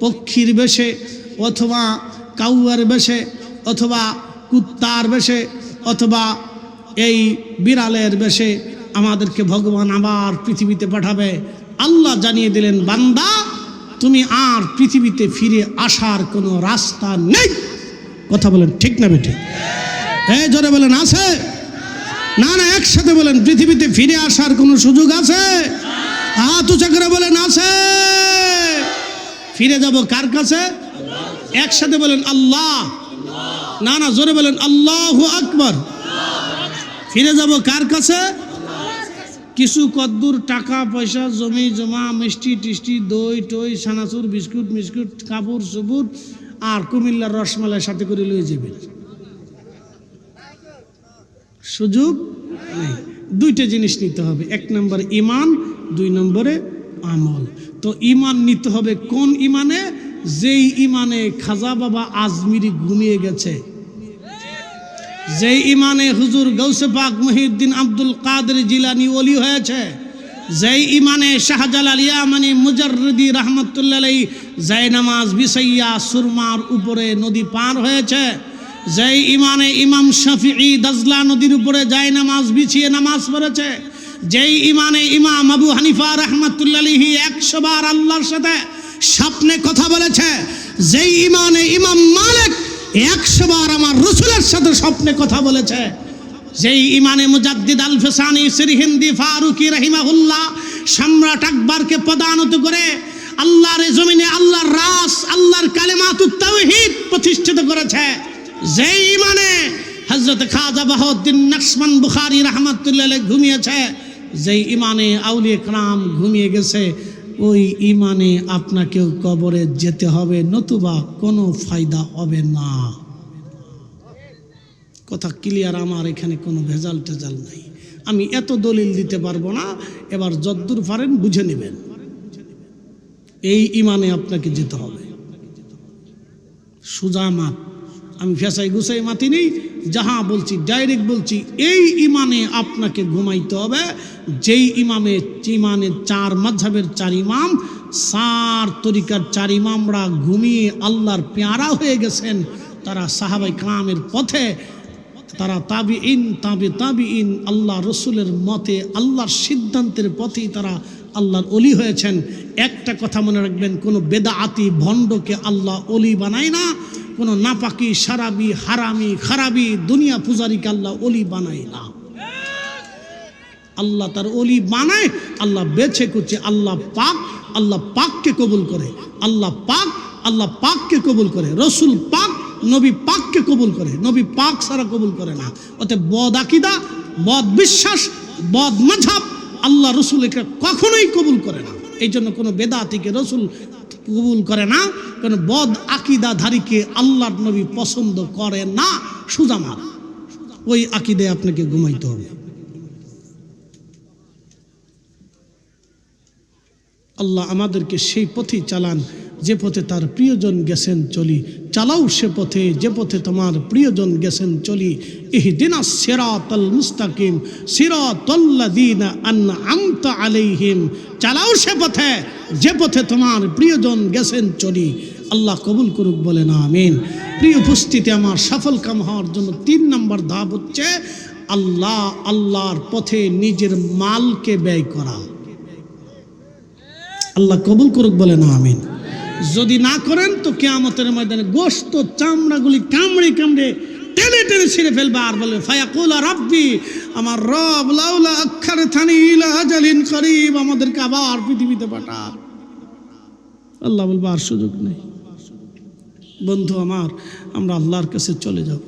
পক্ষীর বেশে, অথবা কাউয়ার বেশে, অথবা কুত্তার বেশে, অথবা এই বিড়ালের বেশে আমাদেরকে ভগবান আবার পৃথিবীতে পাঠাবে। আল্লাহ জানিয়ে দিলেন, বান্দা তুমি আর পৃথিবীতে ফিরে আসার কোনো রাস্তা নেই। কথা বলেন ঠিক না বেঠিক? এই জোরে বলেন আছে না? না, একসাথে বলেন, পৃথিবীতে ফিরে আসার কোনো সুযোগ আছে? হাত উঁচা করে বলেন আছে। ফিরে যাব কার কাছে? একসাথে বলেন আল্লাহ। না না, জোরে বলেন আল্লাহু আকবার। ফিরে যাব কার কাছে? কিছু কদ্দুর টাকা পয়সা, জমি জমা, মিষ্টি টিষ্টি, দই টই, সানাচুর, বিস্কুট মিস্কুট, কাপড় চুপুর আর কুমিল্লার রসমালাই সাথে করে লয়ে যাবেন। সুযোগ নেই। দুইটা জিনিস নিতে হবে, 1 নম্বরে ঈমান, 2 নম্বরে আমল। তো ঈমান নিতে হবে কোন ঈমানে? যেই ঈমানে খাজা বাবা আজমিরি ঘুমিয়ে গেছে, যেই ঈমানে হুজুর গৌসে পাক মহিউদ্দিন আব্দুল কাদের জিলানী ওলি হয়েছে, যেই ঈমানে শাহজালাল ইয়ামানি মুজাররিদি রাহমাতুল্লাহ আলাইহি জায়নামাজ বিছাইয়া সুরমার উপরে নদী পার হয়েছে, যেই ঈমানে ইমাম শাফিঈ দাজলা নদীর উপরে জায়নামাজ বিছিয়ে নামাজ পড়েছে, যেই ঈমানে ইমাম আবু হানিফা রাহমাতুল্লাহ আলাইহি 100 বার আল্লাহর সাথে স্বপ্নে কথা বলেছে, যেই ঈমানে ইমাম মালিক 100 বার আমার রাসূলের সাথে স্বপ্নে কথা বলেছে, যেই ঈমানে মুজাদ্দিদ আল ফিসানি সিরহিন্দি ফারুকি রাহিমাহুল্লাহ সম্রাট আকবরকে পদানত করে আল্লাহর জমিনে আল্লাহর রাস আল্লাহর কালিমাতুত তাওহীদ প্রতিষ্ঠিত করেছে, যেই ঈমানে হযরত খাজা বাহাউদ্দিন নকশবন বুখারী রাহমাতুল্লাহ আলাইহি ঘুমিয়েছে, যেই ঈমানে আউলিয়া کرام ঘুমিয়ে গেছে, ওই ঈমানে আপনাকেও কবরে যেতে হবে, নতুবা কোনো ফায়দা হবে না। কথা ক্লিয়ার? আমার এখানে কোনো ভেজাল টেজাল নাই, আমি এত দলিল দিতে পারবো না, এবার যদ্দূর পারেন বুঝে নেবেন। এই ঈমানে আপনাকে যেতে হবে, সুজা মাত, আমি ফেসাই গুছাই মাতি নেই, যাহা বলছি ডাইরেক্ট বলছি। এই ঈমানে আপনাকে ঘুমাইতে হবে, যেই ঈমানে 4 মাযহাবের 4 ইমাম, 4 তরিকার 4 ইমামরা ঘুমিয়ে আল্লাহর পেয়ারা হয়ে গেছেন। তারা সাহাবায়ে কেরামের পথে, তারা তাবিঈন, তাবিঈন, আল্লাহ রসুলের মতে আল্লাহর সিদ্ধান্তের পথেই তারা আল্লাহর ওলি হয়েছেন। একটা কথা মনে রাখবেন, কোনো বেদাআতি ভণ্ডকে আল্লাহ ওলি বানায় না, কোনো নাপাকি শারাবি হারামি খারাবি দুনিয়া পূজারীকে আল্লাহ ওলি বানায় না। আল্লাহ তার ওলি বানায়, আল্লাহ বেছে কুচে, আল্লাহ পাককে কবুল করে, আল্লাহ পাককে কবুল করে, রসুল পাক নবী পাককে কবুল করে, নবী পাক ছাড়া কবুল করে না। অতএব বদ আকীদা, বদ বিশ্বাস, বদ মাযহাব আল্লাহ রসুল একে কখনোই কবুল করে না। এই জন্য কোনো বেদাতিকে রসুল কবুল করে না, কোনো বদ আকীদাধারীকে আল্লাহর নবী পছন্দ করে না। সুজামাত ওই আকীদায় আপনাকে ঘুমাইতে হবে। আল্লাহ আমাদেরকে সেই পথেই চালান যে পথে তার প্রিয়জন গেছেন চলি, চালাও সে পথে যে পথে তোমার প্রিয়জন গেছেন চলি। ইহদিনাস সিরাতাল মুস্তাকিম সিরাতাল্লাযীনা আনআমতা আলাইহিম, চালাও সে পথে যে পথে তোমার প্রিয়জন গেছেন চলি। আল্লাহ কবুল করুক, বলেন আমিন। প্রিয় উপস্থিতি, আমার সফল কাম হওয়ার জন্য 3 নম্বর ধাপ হচ্ছে আল্লাহর পথে নিজের মালকে ব্যয় করা। আল্লাহ কবুল করুক, বলেন আমিন। যদি না করেন তো কিয়ামতের ময়দানে গোশত চামড়াগুলি কামড়ে কামড়ে টেনে টেনে ছিঁড়ে ফেলবে, আর বলবে ফায়াকুলা রাব্বি, আমার রব লাউলা আখারতানি ইলা আজালিন করিব, আমাদেরকে আবার পৃথিবীতে পাঠান। আল্লাহ বলবে আর সুযোগ নেই। বন্ধু আমার, আমরা আল্লাহর কাছে চলে যাব।